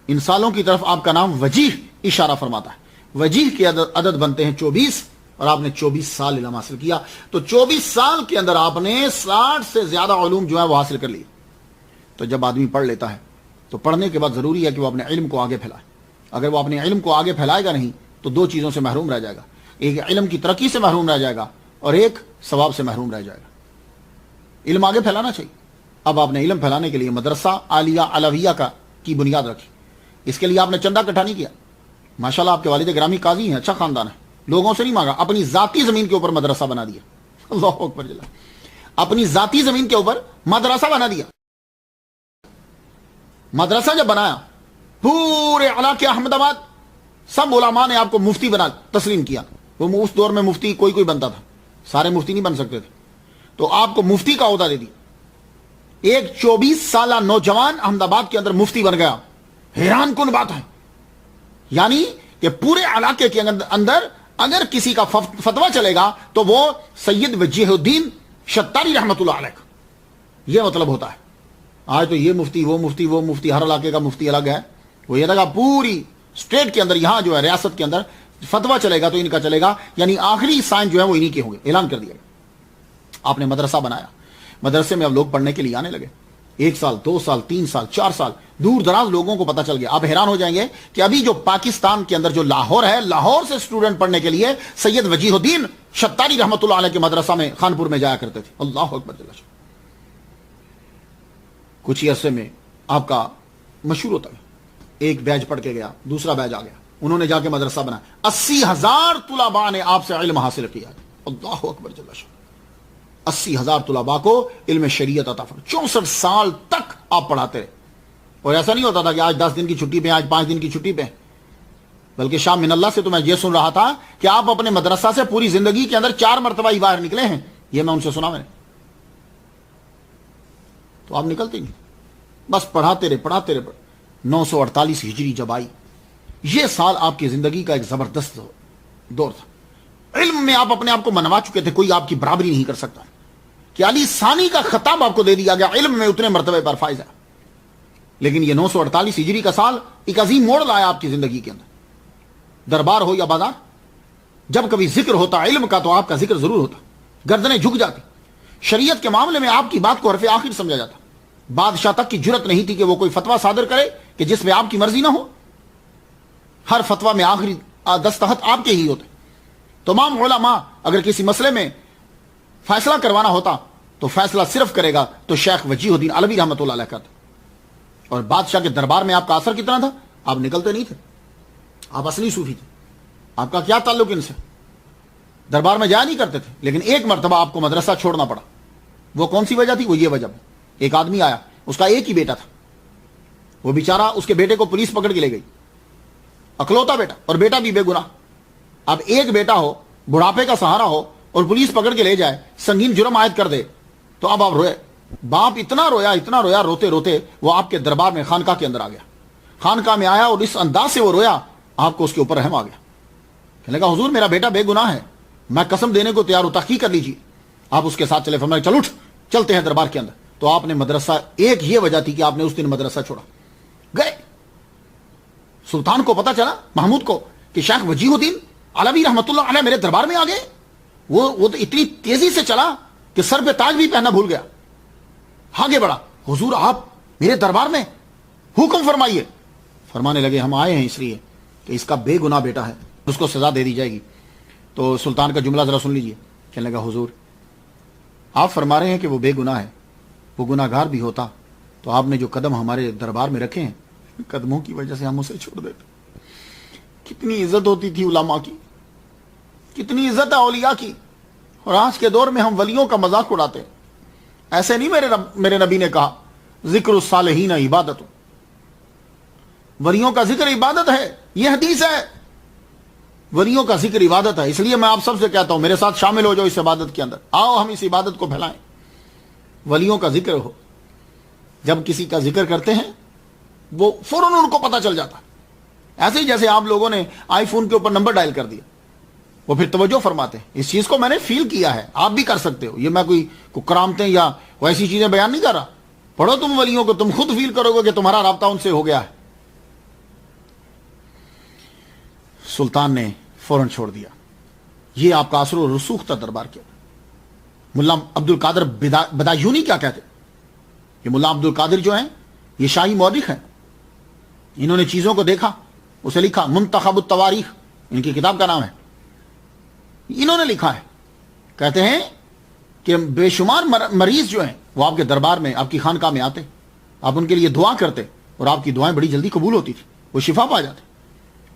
ان سالوں کی طرف آپ کا نام وجیح اشارہ فرماتا ہے. وجیح کے عدد بنتے ہیں 24 اور آپ نے 24 سال علم حاصل کیا. تو 24 سال کے اندر آپ نے 60 سے زیادہ علوم جو ہے وہ حاصل کر لیے. تو جب آدمی پڑھ لیتا ہے تو پڑھنے کے بعد ضروری ہے کہ وہ اپنے علم کو آگے پھیلائے. اگر وہ اپنے علم کو آگے پھیلائے گا نہیں تو دو چیزوں سے محروم رہ جائے گا. ایک علم کی ترقی سے محروم رہ جائے گا اور ایک ثواب سے محروم رہ جائے گا. علم آگے پھیلانا چاہیے. اب آپ نے علم پھیلانے کے لیے مدرسہ عالیہ علویہ کی بنیاد رکھی. اس کے لیے آپ نے چندہ اکٹھا نہیں کیا. ماشاءاللہ آپ کے والد گرامی قاضی ہیں, اچھا خاندان ہے, لوگوں سے نہیں مانگا, اپنی ذاتی زمین کے اوپر مدرسہ بنا دیا. اللہ اکبر جل. اپنی ذاتی زمین کے اوپر مدرسہ بنا دیا. مدرسہ جب بنایا پورے علاقے احمد آباد سب علماء نے آپ کو مفتی بنا تسلیم کیا. وہ اس دور میں مفتی کوئی بنتا تھا, سارے مفتی نہیں بن سکتے تھے, تو آپ کو مفتی کا عہدہ دے دی. ایک 24 سالہ نوجوان احمد آباد کے اندر مفتی بن گیا. حیران کن بات ہے, یعنی کہ پورے علاقے کے اندر اگر کسی کا فتویٰ چلے گا تو وہ سید وجیہ الدین شتاری رحمۃ اللہ علیہ کا یہ مطلب ہوتا ہے. آج تو یہ مفتی وہ مفتی وہ مفتی, ہر علاقے کا مفتی الگ ہے. وہ یہ لگا پوری اسٹیٹ کے اندر, یہاں جو ہے ریاست کے اندر فتویٰ چلے گا تو ان کا چلے گا, یعنی آخری سائن جو ہے وہ انہی کے ہوں گے. اعلان کر دیا. آپ نے مدرسہ بنایا, مدرسے میں اب لوگ پڑھنے کے لیے آنے لگے. 1 سال 2 سال 3 سال 4 سال دور دراز لوگوں کو پتہ چل گیا. آپ حیران ہو جائیں گے کہ ابھی جو پاکستان کے اندر جو لاہور ہے, لاہور سے اسٹوڈنٹ پڑھنے کے لیے سید وجیہ الدین شتاری رحمۃ اللہ علیہ کے مدرسہ میں خانپور میں جایا کرتے تھے. اللہ اکبر جل. کچھ ہی عرصے میں آپ کا مشہور ہوتا ہے. ایک بیچ پڑھ کے گیا, دوسرا بیچ آ گیا, انہوں نے جا کے مدرسہ بنایا. 80,000 طلباء نے آپ سے علم حاصل کیا. اللہ اکبر جل. 80,000 طلباء کو علم شریعت عطا فرمایا. 64 سال تک آپ پڑھاتے رہے. اور ایسا نہیں ہوتا تھا کہ آج 10 دن کی چھٹی پہ, آج 5 دن کی چھٹی پہ, بلکہ شاہ من اللہ سے تو میں یہ سن رہا تھا کہ آپ اپنے مدرسہ سے پوری زندگی کے اندر 4 مرتبہ ہی باہر نکلے ہیں. یہ میں ان سے سنا میں نے. تو آپ نکلتے نہیں, بس پڑھاتے رہے. 948 ہجری جب آئی, یہ سال آپ کی زندگی کا ایک زبردست دور تھا. علم میں آپ اپنے آپ کو منوا چکے تھے, کوئی آپ کی برابری نہیں کر سکتا. کہ علی ثانی کا خطاب آپ کو دے دیا گیا، علم میں اتنے مرتبے پر فائز ہے. لیکن یہ 948 ہجری کا سال ایک عظیم موڑ لایا آپ کی زندگی کے اندر. دربار ہو یا بازار، جب کبھی ذکر ہوتا علم کا تو آپ کا ذکر ضرور ہوتا، گردنیں جھک جاتی. شریعت کے معاملے میں آپ کی بات کو حرف آخر سمجھا جاتا. بادشاہ تک کی جرت نہیں تھی کہ وہ کوئی فتویٰ صادر کرے کہ جس میں آپ کی مرضی نہ ہو. ہر فتویٰ میں آخری دستخط آپ کے ہی ہوتے. تمام علماء اگر کسی مسئلے میں فیصلہ کروانا ہوتا تو فیصلہ صرف کرے گا تو شیخ وجیہ الدین علوی رحمۃ اللہ علیہ کرتا. اور بادشاہ کے دربار میں آپ کا اثر کتنا تھا؟ آپ نکلتے نہیں تھے، آپ اصلی صوفی تھے. آپ کا کیا تعلق ان سے؟ دربار میں جایا نہیں کرتے تھے. لیکن ایک مرتبہ آپ کو مدرسہ چھوڑنا پڑا. وہ کون سی وجہ تھی؟ وہ یہ وجہ، ایک آدمی آیا، اس کا ایک ہی بیٹا تھا. وہ بیچارہ، اس کے بیٹے کو پولیس پکڑ کے لے گئی، اکلوتا بیٹا، اور بیٹا بھی بے گناہ. اب ایک بیٹا ہو، بڑھاپے کا سہارا ہو، اور پولیس پکڑ کے لے جائے، سنگین جرم عائد کر دے، تو اب آپ روئے. باپ اتنا رویا، روتے روتے وہ آپ کے دربار میں خانقاہ کے اندر آ گیا. خانقاہ میں آیا اور اس انداز سے وہ رویا، آپ کو اس کے اوپر رحم آ گیا. کہنے لگا حضور میرا بیٹا بے گناہ ہے، میں قسم دینے کو تیار ہوں، تحقیق کر لیجیے. آپ اس کے ساتھ چلے، فرمایا چل اٹھ، چلتے ہیں دربار کے اندر. تو آپ نے مدرسہ، ایک یہ وجہ تھی کہ آپ نے اس دن مدرسہ چھوڑا. گئے، سلطان کو پتا چلا، محمود کو، کہ شیخ وجیہ الدین علوی رحمۃ اللہ علیہ میرے دربار میں آ گئے. وہ تو اتنی تیزی سے چلا کہ سر پہ تاج بھی پہننا بھول گیا. آگے بڑھا، حضور آپ میرے دربار میں، حکم فرمائیے. فرمانے لگے ہم آئے ہیں اس لیے کہ اس کا بے گناہ بیٹا ہے، اس کو سزا دے دی جائے گی. تو سلطان کا جملہ ذرا سن لیجئے. کہنے لگا حضور آپ فرما رہے ہیں کہ وہ بے گناہ ہے، وہ گناہ گار بھی ہوتا تو آپ نے جو قدم ہمارے دربار میں رکھے ہیں، قدموں کی وجہ سے ہم اسے چھوڑ دیتے. کتنی عزت ہوتی تھی علماء کی، کتنی عزت ہے اولیاء کی. اور آج کے دور میں ہم ولیوں کا مذاق اڑاتے. ایسے نہیں میرے نبی نے کہا ذکر الصالحین عبادت، ولیوں کا ذکر عبادت ہے. یہ حدیث ہے، ولیوں کا ذکر عبادت ہے. اس لیے میں آپ سب سے کہتا ہوں میرے ساتھ شامل ہو جاؤ اس عبادت کے اندر. آؤ ہم اس عبادت کو پھیلائیں. ولیوں کا ذکر ہو. جب کسی کا ذکر کرتے ہیں وہ فوراً ان کو پتہ چل جاتا. ایسے ہی جیسے آپ لوگوں نے آئی فون کے اوپر نمبر ڈائل کر دیا، وہ پھر توجہ فرماتے ہیں. اس چیز کو میں نے فیل کیا ہے، آپ بھی کر سکتے ہو. یہ میں کوئی کرامتیں یا ویسی چیزیں بیان نہیں کر رہا. پڑھو تم ولیوں کو، تم خود فیل کرو گے کہ تمہارا رابطہ ان سے ہو گیا ہے. سلطان نے فوراً چھوڑ دیا. یہ آپ کا اثر و رسوخ تھا دربار کے. ملا عبد القادر بدایونی کیا کہتے؟ یہ ملا عبد القادر جو ہیں یہ شاہی مورخ ہیں. انہوں نے چیزوں کو دیکھا، اسے لکھا. منتخب التواریخ ان کی کتاب کا نام ہے. انہوں نے لکھا ہے، کہتے ہیں کہ بے شمار مریض جو ہیں وہ آپ کے دربار میں، آپ کی خانقاہ میں آتے، آپ ان کے لیے دعا کرتے اور آپ کی دعائیں بڑی جلدی قبول ہوتی تھی، وہ شفا پا جاتے.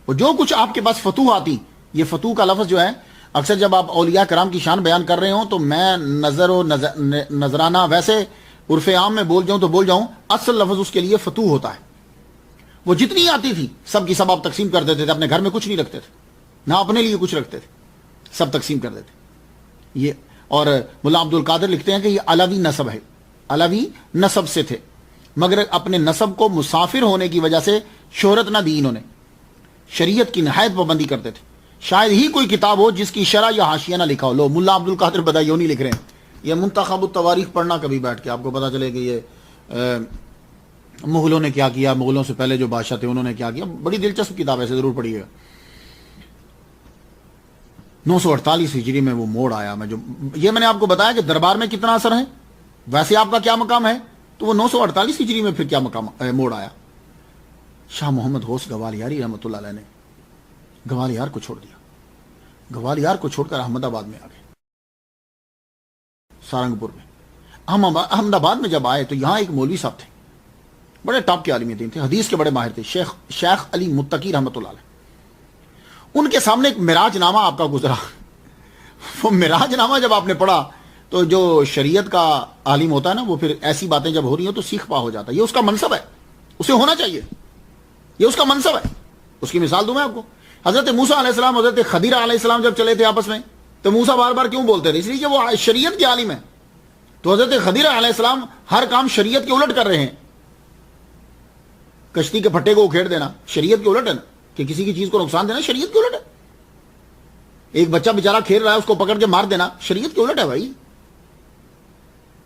اور جو کچھ آپ کے پاس فتوح آتی، یہ فتوح کا لفظ جو ہے اکثر جب آپ اولیاء کرام کی شان بیان کر رہے ہوں تو میں نظر و نظرانہ ویسے عرف عام میں بول جاؤں تو بول جاؤں، اصل لفظ اس کے لیے فتوح ہوتا ہے. وہ جتنی آتی تھی سب کی سب آپ تقسیم کر دیتے تھے. اپنے گھر میں کچھ نہیں رکھتے تھے، نہ اپنے لیے کچھ رکھتے تھے، سب تقسیم کر دیتے. یہ اور ملا عبد القادر لکھتے ہیں کہ یہ علوی نسب ہے، علوی نسب سے تھے، مگر اپنے نسب کو مسافر ہونے کی وجہ سے شہرت نہ دی. انہوں نے شریعت کی نہایت پابندی کرتے تھے. شاید ہی کوئی کتاب ہو جس کی شرح یا حاشیہ نہ لکھا ہو. لو ملا عبد القادر بدایونی لکھ رہے ہیں. یہ منتخب التواریخ پڑھنا کبھی بیٹھ کے، آپ کو پتا چلے کہ یہ مغلوں نے کیا کیا، مغلوں سے پہلے جو بادشاہ تھے انہوں نے کیا کیا. بڑی دلچسپ کتاب ہے، ضرور پڑھیے گا. 948 ہجری میں وہ موڑ آیا. یہ میں نے آپ کو بتایا کہ دربار میں کتنا اثر ہے، ویسے آپ کا کیا مقام ہے، تو وہ 948 ہجری میں پھر کیا مقام موڑ آیا. شاہ محمد غوث گوالیاری رحمۃ اللہ علیہ نے گوالیار کو چھوڑ دیا. گوالیار کو چھوڑ کر احمد آباد میں آ گئے، سارنگپور میں. احمد آباد میں جب آئے تو یہاں ایک مولوی صاحب تھے، بڑے ٹاپ کے عالم دین تھے، حدیث کے بڑے ماہر تھے، شیخ علی متقی رحمۃ اللہ علیہ. ان کے سامنے ایک معراج نامہ آپ کا گزرا. وہ معراج نامہ جب آپ نے پڑھا تو جو شریعت کا عالم ہوتا ہے نا، وہ پھر ایسی باتیں جب ہو رہی ہیں تو سیکھ پا ہو جاتا ہے. یہ اس کا منصب ہے، اسے ہونا چاہیے، یہ اس کا منصب ہے. اس کی مثال دوں میں آپ کو. حضرت موسیٰ علیہ السلام، حضرت خضر علیہ السلام جب چلے تھے آپس میں تو موسیٰ بار بار کیوں بولتے تھے؟ اس لیے کہ وہ شریعت کے عالم ہیں. تو حضرت خضر علیہ السلام ہر کام شریعت کے الٹ کر رہے ہیں. کشتی کے پھٹے کو اکھیڑ دینا شریعت کے الٹ ہے نا، کہ کسی کی چیز کو نقصان دینا شریعت کے الٹ ہے. ایک بچہ بیچارہ کھیل رہا ہے، اس کو پکڑ کے مار دینا شریعت کے الٹ ہے بھائی.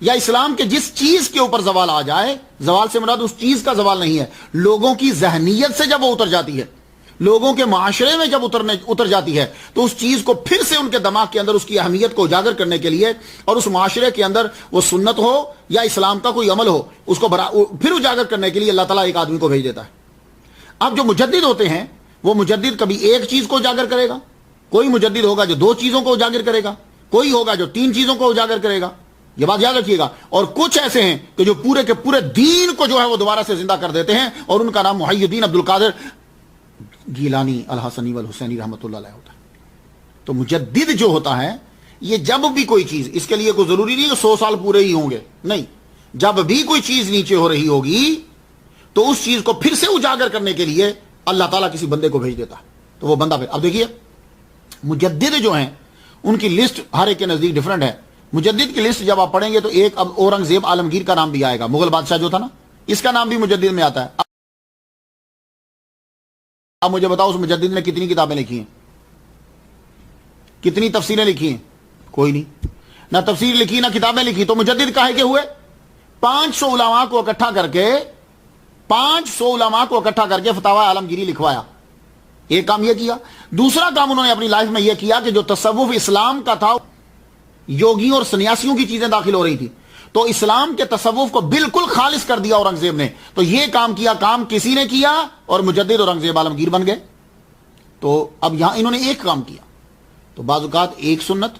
یا اسلام کے جس چیز کے اوپر زوال آ جائے، زوال سے مراد اس چیز کا زوال نہیں ہے، لوگوں کی ذہنیت سے جب وہ اتر جاتی ہے، لوگوں کے معاشرے میں جب اتر جاتی ہے، تو اس چیز کو پھر سے ان کے دماغ کے اندر اس کی اہمیت کو اجاگر کرنے کے لیے، اور اس معاشرے کے اندر وہ سنت ہو یا اسلام کا کوئی عمل ہو، اس کو پھر اجاگر کرنے کے لیے اللہ تعالیٰ ایک آدمی کو بھیج دیتا ہے۔ اب جو مجدد ہوتے ہیں، وہ مجدد کبھی ایک چیز کو اجاگر کرے گا، کوئی مجدد ہوگا جو 2 چیزوں کو اجاگر کرے گا، کوئی ہوگا جو 3 چیزوں کو اجاگر کرے گا، یہ بات یاد رکھیے گا۔ اور کچھ ایسے ہیں کہ جو پورے کے پورے دین کو جو ہے وہ دوبارہ سے زندہ کر دیتے ہیں، اور ان کا نام محی الدین عبد القادر گیلانی الحسنی والحسینی رحمۃ اللہ علیہ ہوتا ہے۔ تو مجدد جو ہوتا ہے، یہ جب بھی کوئی چیز، اس کے لیے کوئی ضروری نہیں کہ 100 سال پورے ہی ہوں گے، نہیں، جب بھی کوئی چیز نیچے ہو رہی ہوگی تو اس چیز کو پھر سے اجاگر کرنے کے لیے اللہ تعالیٰ کسی بندے کو بھیج دیتا ہے، تو وہ بندہ پھر۔ اب دیکھیے مجدد جو ہیں ان کی لسٹ ہر ایک کے نزدیک ڈیفرنٹ ہے۔ مجدد کی لسٹ جب آپ پڑھیں گے تو ایک اب اورنگزیب عالمگیر کا نام بھی آئے گا، مغل بادشاہ جو تھا نا، اس کا نام بھی مجدد میں آتا ہے۔ اب مجھے بتاؤ اس مجدد نے کتنی کتابیں لکھی ہیں، کتنی تفسیریں لکھی ہیں؟ کوئی نہیں، نہ تفسیر لکھی نہ کتابیں لکھی، تو مجدد کاہے کے ہوئے؟ 500 علماء کو اکٹھا کر کے 500 علماء کو اکٹھا کر کے فتاوی عالمگیری لکھوایا۔ ایک کام یہ کیا۔ دوسرا کام انہوں نے اپنی لائف میں یہ کیا کہ جو تصوف اسلام کا تھا، یوگیوں اور سنیاسیوں کی چیزیں داخل ہو رہی تھی، تو اسلام کے تصوف کو بالکل خالص کر دیا اورنگزیب نے۔ تو یہ کام کیا، کام کسی نے کیا، اور مجدد اورنگزیب عالمگیر بن گئے۔ تو اب یہاں انہوں نے ایک کام کیا، تو بعض اوقات ایک سنت،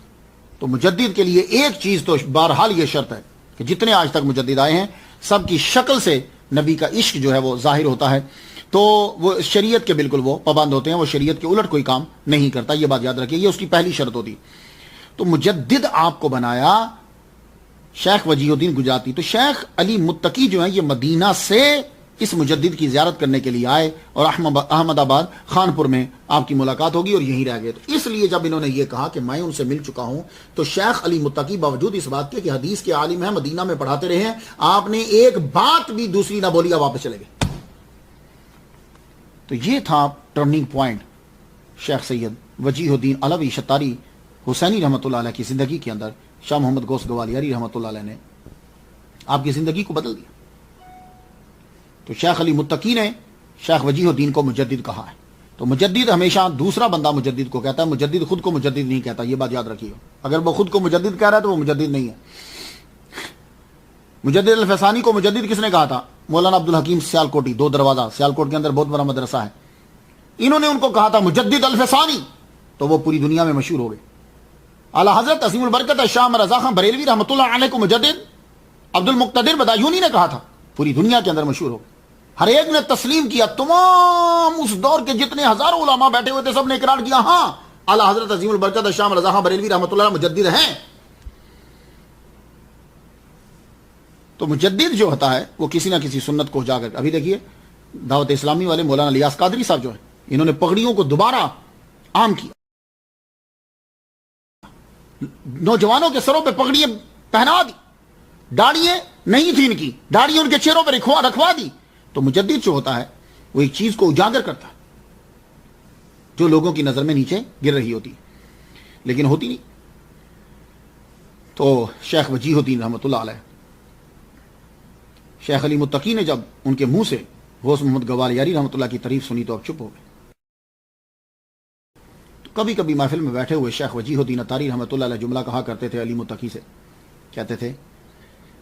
تو مجدد کے لیے ایک چیز تو بہرحال یہ شرط ہے کہ جتنے آج تک مجدد آئے ہیں سب کی شکل سے نبی کا عشق جو ہے وہ ظاہر ہوتا ہے، تو وہ شریعت کے بالکل وہ پابند ہوتے ہیں، وہ شریعت کے الٹ کوئی کام نہیں کرتا، یہ بات یاد رکھیے، یہ اس کی پہلی شرط ہوتی۔ تو مجدد آپ کو بنایا شیخ وجیہ الدین گجراتی۔ تو شیخ علی متقی جو ہیں یہ مدینہ سے اس مجدد کی زیارت کرنے کے لیے آئے، اور احمد آباد خانپور میں آپ کی ملاقات ہوگی اور یہیں رہ گئے۔ تو اس لیے جب انہوں نے یہ کہا کہ میں ان سے مل چکا ہوں، تو شیخ علی متقی باوجود اس بات کے کہ حدیث کے عالم ہیں، مدینہ میں پڑھاتے رہے ہیں، آپ نے ایک بات بھی دوسری نہ بولی، آپ واپس چلے گئے۔ تو یہ تھا ٹرننگ پوائنٹ شیخ سید وجیہ الدین علوی شتاری حسینی رحمۃ اللہ علیہ کی زندگی کے اندر۔ شاہ محمد غوث گوالیاری رحمۃ اللہ علیہ نے آپ کی زندگی کو بدل دیا۔ تو شیخ علی متقی نے شیخ وجیہ الدین کو مجدد کہا ہے۔ تو مجدد ہمیشہ دوسرا بندہ مجدد کو کہتا ہے، مجدد خود کو مجدد نہیں کہتا، یہ بات یاد رکھیے۔ اگر وہ خود کو مجدد کہہ رہا ہے تو وہ مجدد نہیں ہے۔ مجدد الفسانی کو مجدد کس نے کہا تھا؟ مولانا عبد الحکیم سیالکوٹی، 2 دروازہ سیالکوٹ کے اندر بہت بڑا مدرسہ ہے، انہوں نے ان کو کہا تھا مجدد الفسانی، تو وہ پوری دنیا میں مشہور ہو گئے۔ اعلی حضرت عظیم البرکت شاہ رضا خان بریلوی رحمۃ اللہ علیہ کو مجدد عبد المقتدر بدایونی نے کہا تھا، پوری دنیا کے اندر مشہور ہو گئے۔ ہر ایک نے تسلیم کیا، تمام اس دور کے جتنے ہزاروں علماء بیٹھے ہوئے تھے سب نے اقرار کیا، ہاں اعلی حضرت عظیم البرکت شاہ رضا خان بریلوی رحمۃ اللہ علیہ مجدد ہیں۔ تو مجدد جو ہوتا ہے وہ کسی نہ کسی سنت کو اجاگر۔ ابھی دیکھیے دعوت اسلامی والے مولانا الیاس قادری صاحب جو ہیں، انہوں نے پگڑیوں کو دوبارہ عام کیا، نوجوانوں کے سروں پہ پگڑیاں پہنا دی، داڑھیاں نہیں تھی ان کی، داڑھیاں ان کے چہروں پہ رکھوا دی۔ تو مجدد جو ہوتا ہے وہ ایک چیز کو اجاگر کرتا ہے جو لوگوں کی نظر میں نیچے گر رہی ہوتی ہے لیکن ہوتی نہیں۔ تو شیخ وجیہ الدین رحمۃ اللہ علیہ، شیخ علی متقی نے جب ان کے منہ سے غوث محمد گوالیاری رحمۃ اللہ کی تعریف سنی تو اب چپ ہو گئے۔ تو کبھی کبھی محفل میں بیٹھے ہوئے شیخ وجیہ الدین اتاری رحمۃ اللہ علیہ جملہ کہا کرتے تھے علی متقی سے، کہتے تھے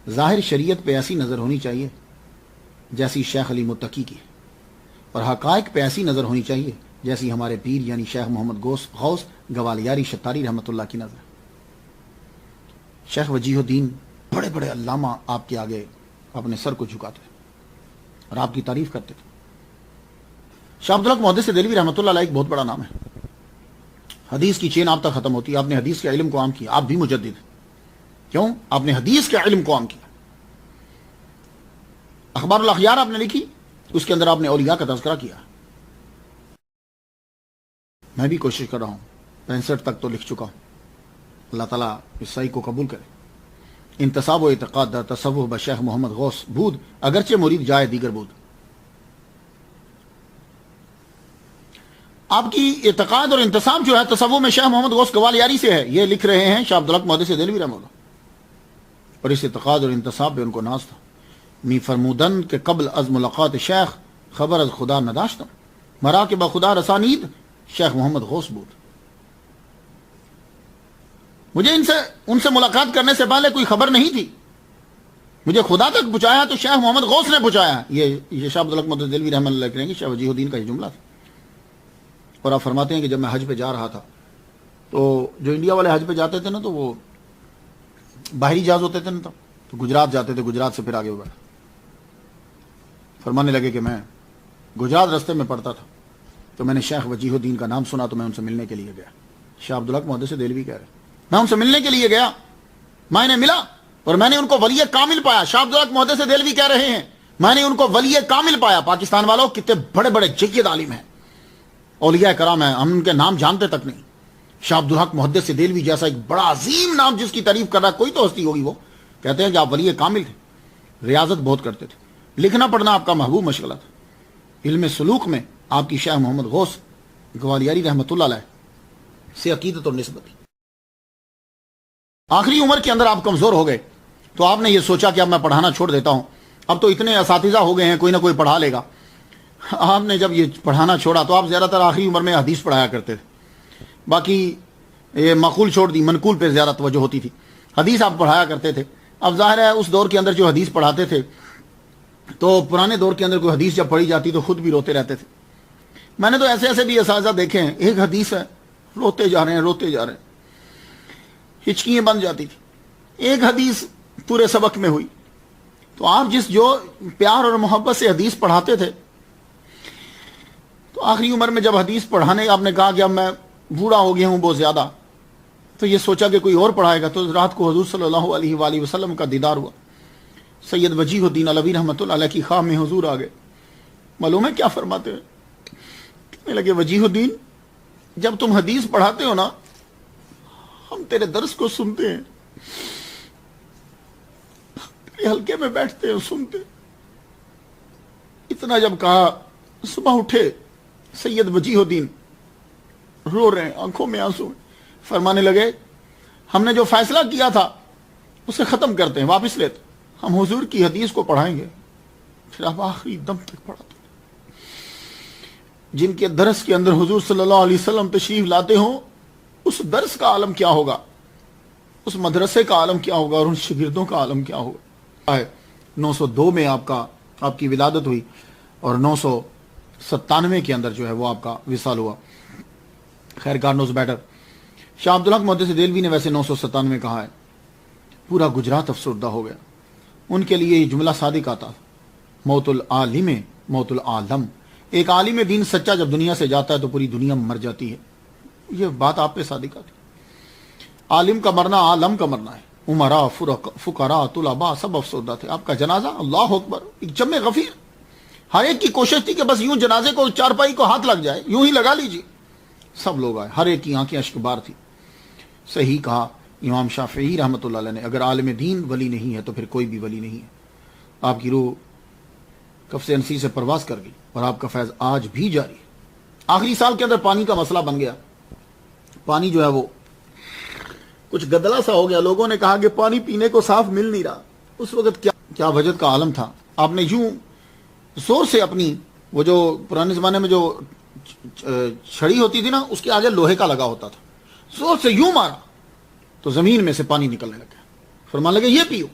ظاہر شریعت پہ ایسی نظر ہونی چاہیے جیسی شیخ علی متقی کی، اور حقائق پہ ایسی نظر ہونی چاہیے جیسی ہمارے پیر یعنی شیخ محمد غوث گوالیاری شتاری رحمۃ اللہ کی نظر۔ شیخ وجیہ الدین بڑے بڑے علامہ آپ کے آگے اپنے سر کو جھکاتے اور آپ کی تعریف کرتے تھے۔ شاہ عبدالحق محدث دہلوی رحمۃ اللہ علیہ ایک بہت بڑا نام ہے، حدیث کی چین آپ تک ختم ہوتی ہے، آپ نے حدیث کے علم کو عام کیا، آپ بھی مجدد ہیں۔ کیوں؟ آپ نے حدیث کے علم کو عام کیا۔ اخبار الاخیار آپ نے لکھی، اس کے اندر آپ نے اولیاء کا تذکرہ کیا۔ میں بھی کوشش کر رہا ہوں، 65 تک تو لکھ چکا ہوں، اللہ تعالیٰ اس صحیح کو قبول کرے۔ انتصاب و اعتقاد در تصوف بشیخ محمد غوث بود اگرچہ مرید جائے دیگر بود۔ آپ کی اعتقاد اور انتصاب جو ہے تصوف میں شیخ محمد غوث گوالیاری سے ہے، یہ لکھ رہے ہیں شاہ عبدالحق محدث دہلوی رحمہ اللہ۔ اور اس اعتقاد اور انتصاب پہ ان کو ناز تھا. می فرمودن کہ قبل از ملاقات شیخ خبر از خدا نداشتم، مرا کہ بخدا رسانید شیخ محمد غوث بود. مجھے ان سے ملاقات کرنے سے پہلے کوئی خبر نہیں تھی، مجھے خدا تک پہنچایا تو شیخ محمد غوث نے پہنچایا. یہ شاہ عبدالحق محدث دہلوی رحمۃ اللہ علیہ شاہ وجیہ الدین کا یہ جملہ تھا. اور آپ فرماتے ہیں کہ جب میں حج پہ جا رہا تھا تو جو انڈیا والے حج پہ جاتے تھے نا تو وہ باہری جہاز ہوتے تھے نا تو گجرات جاتے تھے، گجرات سے پھر آگے بڑھا. فرمانے لگے کہ میں گجرات رستے میں پڑتا تھا تو میں نے شیخ وجیہ الدین کا نام سنا تو میں ان سے ملنے کے لیے گیا. شاہ عبدالحق محدث دہلوی کہہ رہے میں ان سے ملنے کے لیے گیا، میں انہیں ملا اور میں نے ان کو ولی کامل پایا. شاہ عبدالحق محدث دہلوی کہہ رہے ہیں میں نے ان کو ولی کامل پایا. پاکستان والوں کتنے بڑے بڑے جید عالم ہیں، اولیاء کرام ہیں، ہم ان کے نام جانتے تک نہیں. شاہ عبدالحق محدث دہلوی جیسا ایک بڑا عظیم نام جس کی تعریف کر رہا کوئی تو ہستی ہوگی، وہ کہتے ہیں کہ آپ ولی کامل تھے، ریاضت بہت کرتے تھے، لکھنا پڑھنا آپ کا محبوب مشغلہ تھا، علم سلوک میں آپ کی شیخ محمد غوث گوالیاری رحمۃ اللہ علیہ سے عقیدت اور نسبت تھی. آخری عمر کے اندر آپ کمزور ہو گئے تو آپ نے یہ سوچا کہ اب میں پڑھانا چھوڑ دیتا ہوں، اب تو اتنے اساتذہ ہو گئے ہیں کوئی نہ کوئی پڑھا لے گا. آپ نے جب یہ پڑھانا چھوڑا تو آپ زیادہ تر آخری عمر میں حدیث پڑھایا کرتے تھے، باقی یہ معقول چھوڑ دی، منقول پہ زیادہ توجہ ہوتی تھی، حدیث آپ پڑھایا کرتے تھے. اب ظاہر ہے اس دور کے اندر جو حدیث پڑھاتے تھے تو پرانے دور کے اندر کوئی حدیث جب پڑھی جاتی تو خود بھی روتے رہتے تھے. میں نے تو ایسے ایسے بھی اساتذہ دیکھے ہیں، ایک حدیث ہے روتے جا رہے ہیں، ہچکیاں بن جاتی تھی. ایک حدیث پورے سبق میں ہوئی تو آپ جو پیار اور محبت سے حدیث پڑھاتے تھے تو آخری عمر میں جب حدیث پڑھانے آپ نے کہا کہ اب میں بوڑھا ہو گیا ہوں بہت زیادہ، تو یہ سوچا کہ کوئی اور پڑھائے گا. تو رات کو حضور صلی اللہ علیہ وآلہ وسلم کا دیدار ہوا. سید وجیہ الدین علوی رحمۃ اللہ علیہ کی خواب میں حضور آ گئے. معلوم ہے کیا فرماتے ہیں؟ کہنے لگے وجیہ الدین جب تم حدیث پڑھاتے ہو نا ہم تیرے درس کو سنتے ہیں، تیرے حلقے میں بیٹھتے ہیں سنتے. اتنا جب کہا صبح اٹھے سید وجیہ الدین رو رہے ہیں، آنکھوں میں آنسو ہیں. فرمانے لگے ہم نے جو فیصلہ کیا تھا اسے ختم کرتے ہیں، واپس لیتے، ہم حضور کی حدیث کو پڑھائیں گے. پھر آپ آخری دم تک پڑھاتے جن کے درس کے اندر حضور صلی اللہ علیہ وسلم تشریف لاتے ہوں اس درس کا عالم کیا ہوگا، اس مدرسے کا عالم کیا ہوگا اور ان شاگردوں کا عالم کیا ہوگا. 902 میں آپ کی ولادت ہوئی اور 997 کے اندر جو ہے وہ آپ کا وصال ہوا. خیر گاڈ نوز بیٹر. شاہ عبدالحق محدث دہلوی نے ویسے 997 کہا ہے، پورا گجرات افسردہ ہو گیا. ان کے لیے یہ جملہ صادق آتا، موت العالم موت العالم. ایک عالم دین سچا جب دنیا سے جاتا ہے تو پوری دنیا مر جاتی ہے. یہ بات آپ پہ صادق آتی. عالم کا مرنا عالم کا مرنا ہے. عمراء فقراء طلباء سب افسردہ تھے. آپ کا جنازہ اللہ اکبر ایک جمع غفیر، ہر ایک کی کوشش تھی کہ بس یوں جنازے کو چارپائی کو ہاتھ لگ جائے، یوں ہی لگا لیجیے. سب لوگ آئے، ہر ایک کی آنکھیں اشک بار تھی. صحیح کہا امام شافعی رحمۃ اللہ علیہ نے، اگر عالم دین ولی نہیں ہے تو پھر کوئی بھی ولی نہیں ہے. آپ کی روح کف انسی سے پرواز کر گئی اور آپ کا فیض آج بھی جاری ہے. آخری سال کے اندر پانی کا مسئلہ بن گیا. پانی جو ہے وہ کچھ گدلا سا ہو گیا. لوگوں نے کہا کہ پانی پینے کو صاف مل نہیں رہا. اس وقت کیا وجد کا عالم تھا. آپ نے یوں زور سے اپنی وہ جو پرانے زمانے میں جو چھڑی ہوتی تھی نا اس کے آگے لوہے کا لگا ہوتا تھا، زور سے یوں مارا تو زمین میں سے پانی نکلنے لگا. فرمان لگے یہ پیو.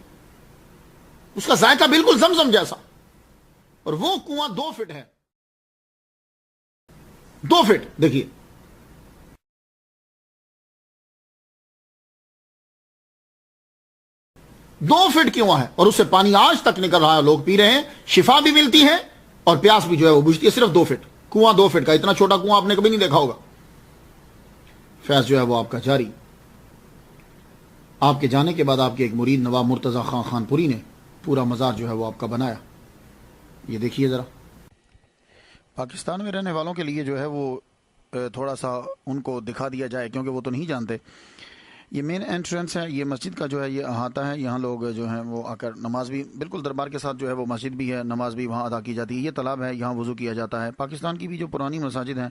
اس کا ذائقہ بالکل زمزم جیسا، اور وہ کنواں 2 فٹ ہے. 2 فٹ دیکھیے. دو فٹ کنواں ہے اور اس سے پانی آج تک نکل رہا ہے. لوگ پی رہے ہیں، شفا بھی ملتی ہے اور پیاس بھی جو ہے وہ بجھتی ہے. صرف 2 فٹ کنواں، 2 فٹ کا. اتنا چھوٹا کنواں آپ نے کبھی نہیں دیکھا ہوگا. فیض جو ہے وہ آپ کا جاری. آپ کے جانے کے بعد آپ کے ایک مرید نواب مرتضی خان خانپوری نے پورا مزار جو ہے وہ آپ کا بنایا. یہ دیکھیے ذرا. پاکستان میں رہنے والوں کے لیے جو ہے وہ تھوڑا سا ان کو دکھا دیا جائے کیونکہ وہ تو نہیں جانتے. یہ مین انٹرنس ہے، یہ مسجد کا جو ہے یہ احاطہ ہے. یہاں لوگ جو ہیں وہ آ کر نماز بھی بالکل دربار کے ساتھ جو ہے وہ مسجد بھی ہے، نماز بھی وہاں ادا کی جاتی ہے. یہ تالاب ہے، یہاں وضو کیا جاتا ہے. پاکستان کی بھی جو پرانی مساجد ہیں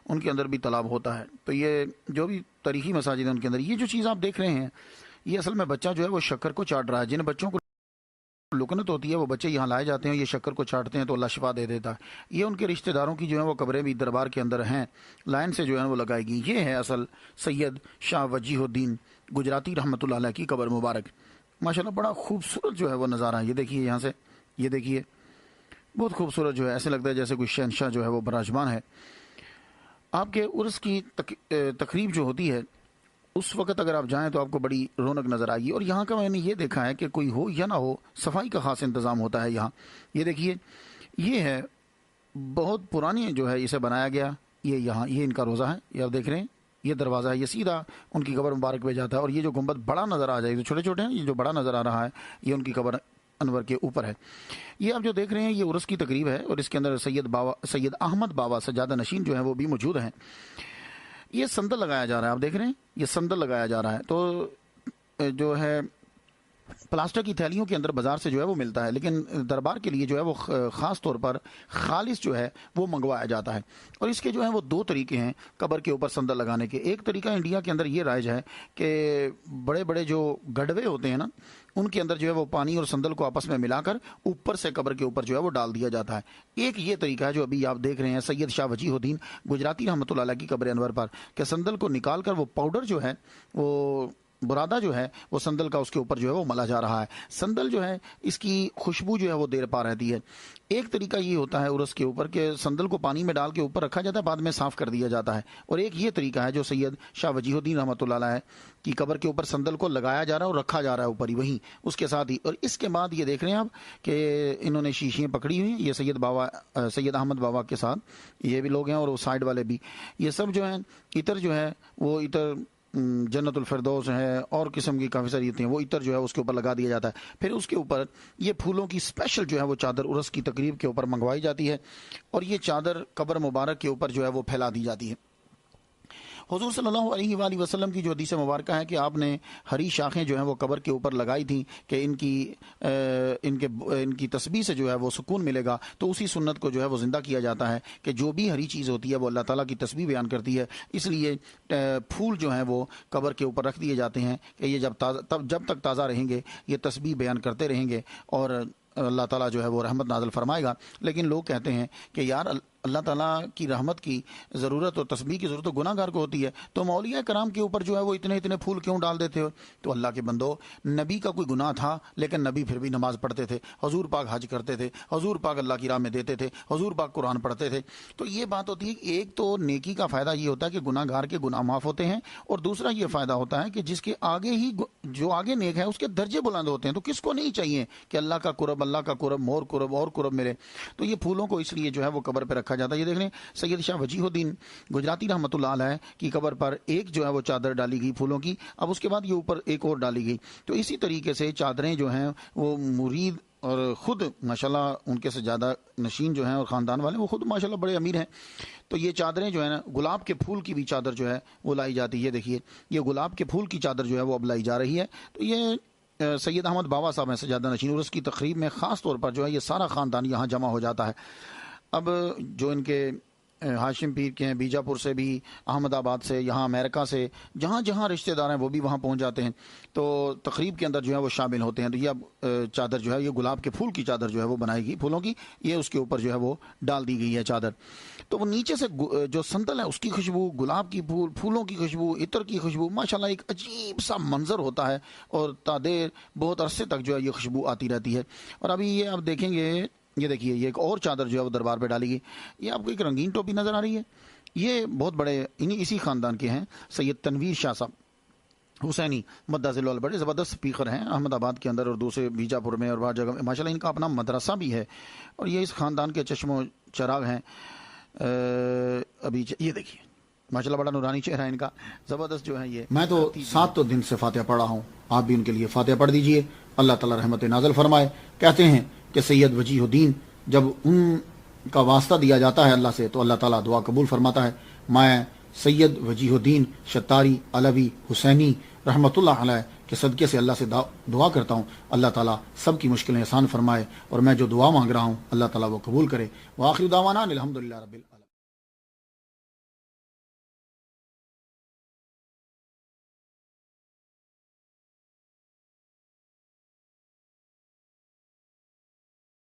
ان کے اندر بھی تالاب ہوتا ہے. تو یہ جو بھی تاریخی مساجد ہیں ان کے اندر یہ جو چیز آپ دیکھ رہے ہیں یہ اصل میں بچہ جو ہے وہ شکر کو چاٹ رہا ہے. جن بچوں کو لکنت ہوتی ہے وہ بچے یہاں لائے جاتے ہیں, یہ شکر کو چاٹتے ہیں تو اللہ شفا دے دیتا ہے. یہ ان کے رشتہ داروں کی جو ہے وہ قبریں بھی دربار کے اندر ہیں, لائن سے جو ہے وہ لگائے گی. یہ ہے اصل سید شاہ وجیہ الدین گجراتی رحمۃ اللہ علیہ کی قبر مبارک. ماشاءاللہ بڑا خوبصورت جو ہے وہ نظارہ ہے. یہ دیکھیے یہاں سے, یہ دیکھیے بہت خوبصورت جو ہے, ایسے لگتا ہے جیسے کوئی شہنشاہ جو ہے وہ براجمان ہے. آپ کے عرس کی تقریب جو ہوتی ہے اس وقت اگر آپ جائیں تو آپ کو بڑی رونق نظر آئے گی. اور یہاں کا میں نے یہ دیکھا ہے کہ کوئی ہو یا نہ ہو, صفائی کا خاص انتظام ہوتا ہے یہاں. یہ دیکھیے, یہ ہے بہت پرانی جو ہے اسے بنایا گیا. یہ یہاں یہ ان کا روزہ ہے, یہ آپ دیکھ رہے ہیں, یہ دروازہ ہے, یہ سیدھا ان کی قبر مبارک پہ جاتا ہے. اور یہ جو گنبد بڑا نظر آ جائے, جو چھوٹے چھوٹے ہیں, یہ جو بڑا نظر آ رہا ہے یہ ان کی قبر انور کے اوپر ہے. یہ آپ جو دیکھ رہے ہیں یہ عرس کی تقریب ہے, اور اس کے اندر سید احمد بابا سجادہ نشین جو ہیں وہ بھی موجود ہیں. یہ صندل لگایا جا رہا ہے, آپ دیکھ رہے ہیں یہ صندل لگایا جا رہا ہے. تو جو ہے پلاسٹر کی تھیلیوں کے اندر بازار سے جو ہے وہ ملتا ہے, لیکن دربار کے لیے جو ہے وہ خاص طور پر خالص جو ہے وہ منگوایا جاتا ہے. اور اس کے جو ہے وہ دو طریقے ہیں قبر کے اوپر صندل لگانے کے. ایک طریقہ انڈیا کے اندر یہ رائج ہے کہ بڑے بڑے جو گڑوے ہوتے ہیں نا, ان کے اندر جو ہے وہ پانی اور صندل کو آپس میں ملا کر اوپر سے قبر کے اوپر جو ہے وہ ڈال دیا جاتا ہے. ایک یہ طریقہ ہے جو ابھی آپ دیکھ رہے ہیں سید شاہ وجیہ الدین گجراتی رحمۃ اللہ علیہ کی قبر انور پر, کہ صندل کو نکال کر وہ پاؤڈر جو ہے وہ برادہ جو ہے وہ صندل کا اس کے اوپر جو ہے وہ ملا جا رہا ہے. صندل جو ہے اس کی خوشبو جو ہے وہ دیر پا رہتی ہے. ایک طریقہ یہ ہوتا ہے عرس کے اوپر کہ صندل کو پانی میں ڈال کے اوپر رکھا جاتا ہے, بعد میں صاف کر دیا جاتا ہے. اور ایک یہ طریقہ ہے جو سید شاہ وجیہ الدین رحمۃ اللہ علیہ کی قبر کے اوپر صندل کو لگایا جا رہا ہے اور رکھا جا رہا ہے اوپر ہی وہیں اس کے ساتھ ہی. اور اس کے بعد یہ دیکھ رہے ہیں آپ کہ انہوں نے شیشیاں پکڑی ہوئی ہیں, یہ سید احمد بابا کے ساتھ یہ بھی لوگ ہیں, اور وہ سائڈ والے بھی. یہ سب جو ہیں عطر جو ہے وہ عطر جنت الفردوس ہے اور قسم کی کافی ساری ہوتی ہیں, وہ عطر جو ہے اس کے اوپر لگا دیا جاتا ہے. پھر اس کے اوپر یہ پھولوں کی اسپیشل جو ہے وہ چادر عرس کی تقریب کے اوپر منگوائی جاتی ہے, اور یہ چادر قبر مبارک کے اوپر جو ہے وہ پھیلا دی جاتی ہے. حضور صلی اللہ علیہ وآلہ وسلم کی جو حدیث مبارکہ ہے کہ آپ نے ہری شاخیں جو ہیں وہ قبر کے اوپر لگائی تھیں کہ ان کی تسبیح سے جو ہے وہ سکون ملے گا. تو اسی سنت کو جو ہے وہ زندہ کیا جاتا ہے کہ جو بھی ہری چیز ہوتی ہے وہ اللہ تعالیٰ کی تسبیح بیان کرتی ہے. اس لیے پھول جو ہیں وہ قبر کے اوپر رکھ دیے جاتے ہیں کہ یہ جب تک تازہ رہیں گے یہ تسبیح بیان کرتے رہیں گے اور اللہ تعالیٰ جو ہے وہ رحمت نازل فرمائے گا. لیکن لوگ کہتے ہیں کہ یار اللہ تعالیٰ کی رحمت کی ضرورت اور تسبیح کی ضرورت تو گناہ گار کو ہوتی ہے, تو اولیاء کرام کے اوپر جو ہے وہ اتنے اتنے پھول کیوں ڈال دیتے ہو؟ تو اللہ کے بندو, نبی کا کوئی گناہ تھا لیکن نبی پھر بھی نماز پڑھتے تھے, حضور پاک حج کرتے تھے, حضور پاک اللہ کی راہ میں دیتے تھے, حضور پاک قرآن پڑھتے تھے. تو یہ بات ہوتی ہے کہ ایک تو نیکی کا فائدہ یہ ہوتا ہے کہ گناہ گار کے گناہ معاف ہوتے ہیں, اور دوسرا یہ فائدہ ہوتا ہے کہ جس کے آگے ہی جو آگے نیک ہے اس کے درجے بلند ہوتے ہیں. تو کس کو نہیں چاہیے کہ اللہ کا قرب مور قرب اور قرب ملے؟ تو یہ پھولوں کو اس لیے جو ہے وہ قبر پہ رکھا جاتا ہے. یہ دیکھ لیں سید شاہ وجیہ الدین گجراتی رحمۃ اللہ علیہ کی قبر پر ایک جو ہے وہ چادر ڈالی گئی پھولوں کی, اب اس کے بعد یہ اوپر ایک اور ڈالی گئی. تو اسی طریقے سے چادریں جو ہیں وہ مرید اور خود ماشاءاللہ ان کے سجادہ نشین جو ہیں اور خاندان والے وہ خود ماشاءاللہ بڑے امیر ہیں. تو یہ چادریں جو ہے نا گلاب کے پھول کی بھی چادر جو ہے وہ لائی جاتی ہے. یہ دیکھیے یہ گلاب کے پھول کی چادر جو ہے وہ اب لائی جا رہی ہے. تو یہ سید احمد بابا صاحب ہیں سجادہ نشین, اور اس کی تقریب میں خاص طور پر جو ہے یہ سارا خاندان یہاں جمع ہو جاتا ہے. اب جو ان کے ہاشم پیر کے ہیں بیجاپور سے بھی, احمد آباد سے, یہاں امریکہ سے, جہاں جہاں رشتہ دار ہیں وہ بھی وہاں پہنچ جاتے ہیں, تو تقریب کے اندر جو ہے وہ شامل ہوتے ہیں. تو یہ اب چادر جو ہے یہ گلاب کے پھول کی چادر جو ہے وہ بنائی گئی پھولوں کی, یہ اس کے اوپر جو ہے وہ ڈال دی گئی ہے چادر. تو وہ نیچے سے جو صندل ہے اس کی خوشبو, گلاب کی پھولوں کی خوشبو, عطر کی خوشبو, ماشاءاللہ ایک عجیب سا منظر ہوتا ہے, اور تادیر بہت عرصے تک جو ہے یہ خوشبو آتی رہتی ہے. اور ابھی یہ آپ دیکھیں گے, یہ دیکھیے یہ ایک اور چادر جو ہے وہ دربار پہ ڈالی گئی. یہ آپ کو ایک رنگین ٹوپی نظر آ رہی ہے, یہ بہت بڑے اسی خاندان کے ہیں سید تنویر شاہ صاحب حسینی مدثر اللہ, بڑے زبردست اسپیکر ہیں احمد آباد کے اندر اور دوسرے بیجاپور میں اور بعض جگہ میں. ماشاءاللہ ان کا اپنا مدرسہ بھی ہے, اور یہ اس خاندان کے چشم و چراغ ہیں. ابھی یہ دیکھیے ماشاءاللہ بڑا نورانی چہرہ ہے ان کا, زبردست جو ہے. یہ میں تو 7 دن سے فاتحہ پڑھا ہوں, آپ بھی ان کے لیے فاتحہ پڑھ دیجئے, اللہ تعالیٰ رحمت نازل فرمائے. کہتے ہیں کہ سید وجیہ الدین جب ان کا واسطہ دیا جاتا ہے اللہ سے تو اللہ تعالیٰ دعا قبول فرماتا ہے. میں سید وجیہ الدین شتاری علوی حسینی رحمۃ اللہ علیہ کے صدقے سے اللہ سے دعا کرتا ہوں, اللہ تعالیٰ سب کی مشکلیں آسان فرمائے, اور میں جو دعا مانگ رہا ہوں اللہ تعالیٰ وہ قبول کرے. وآخر دعوانا الحمدللہ رب العالمین.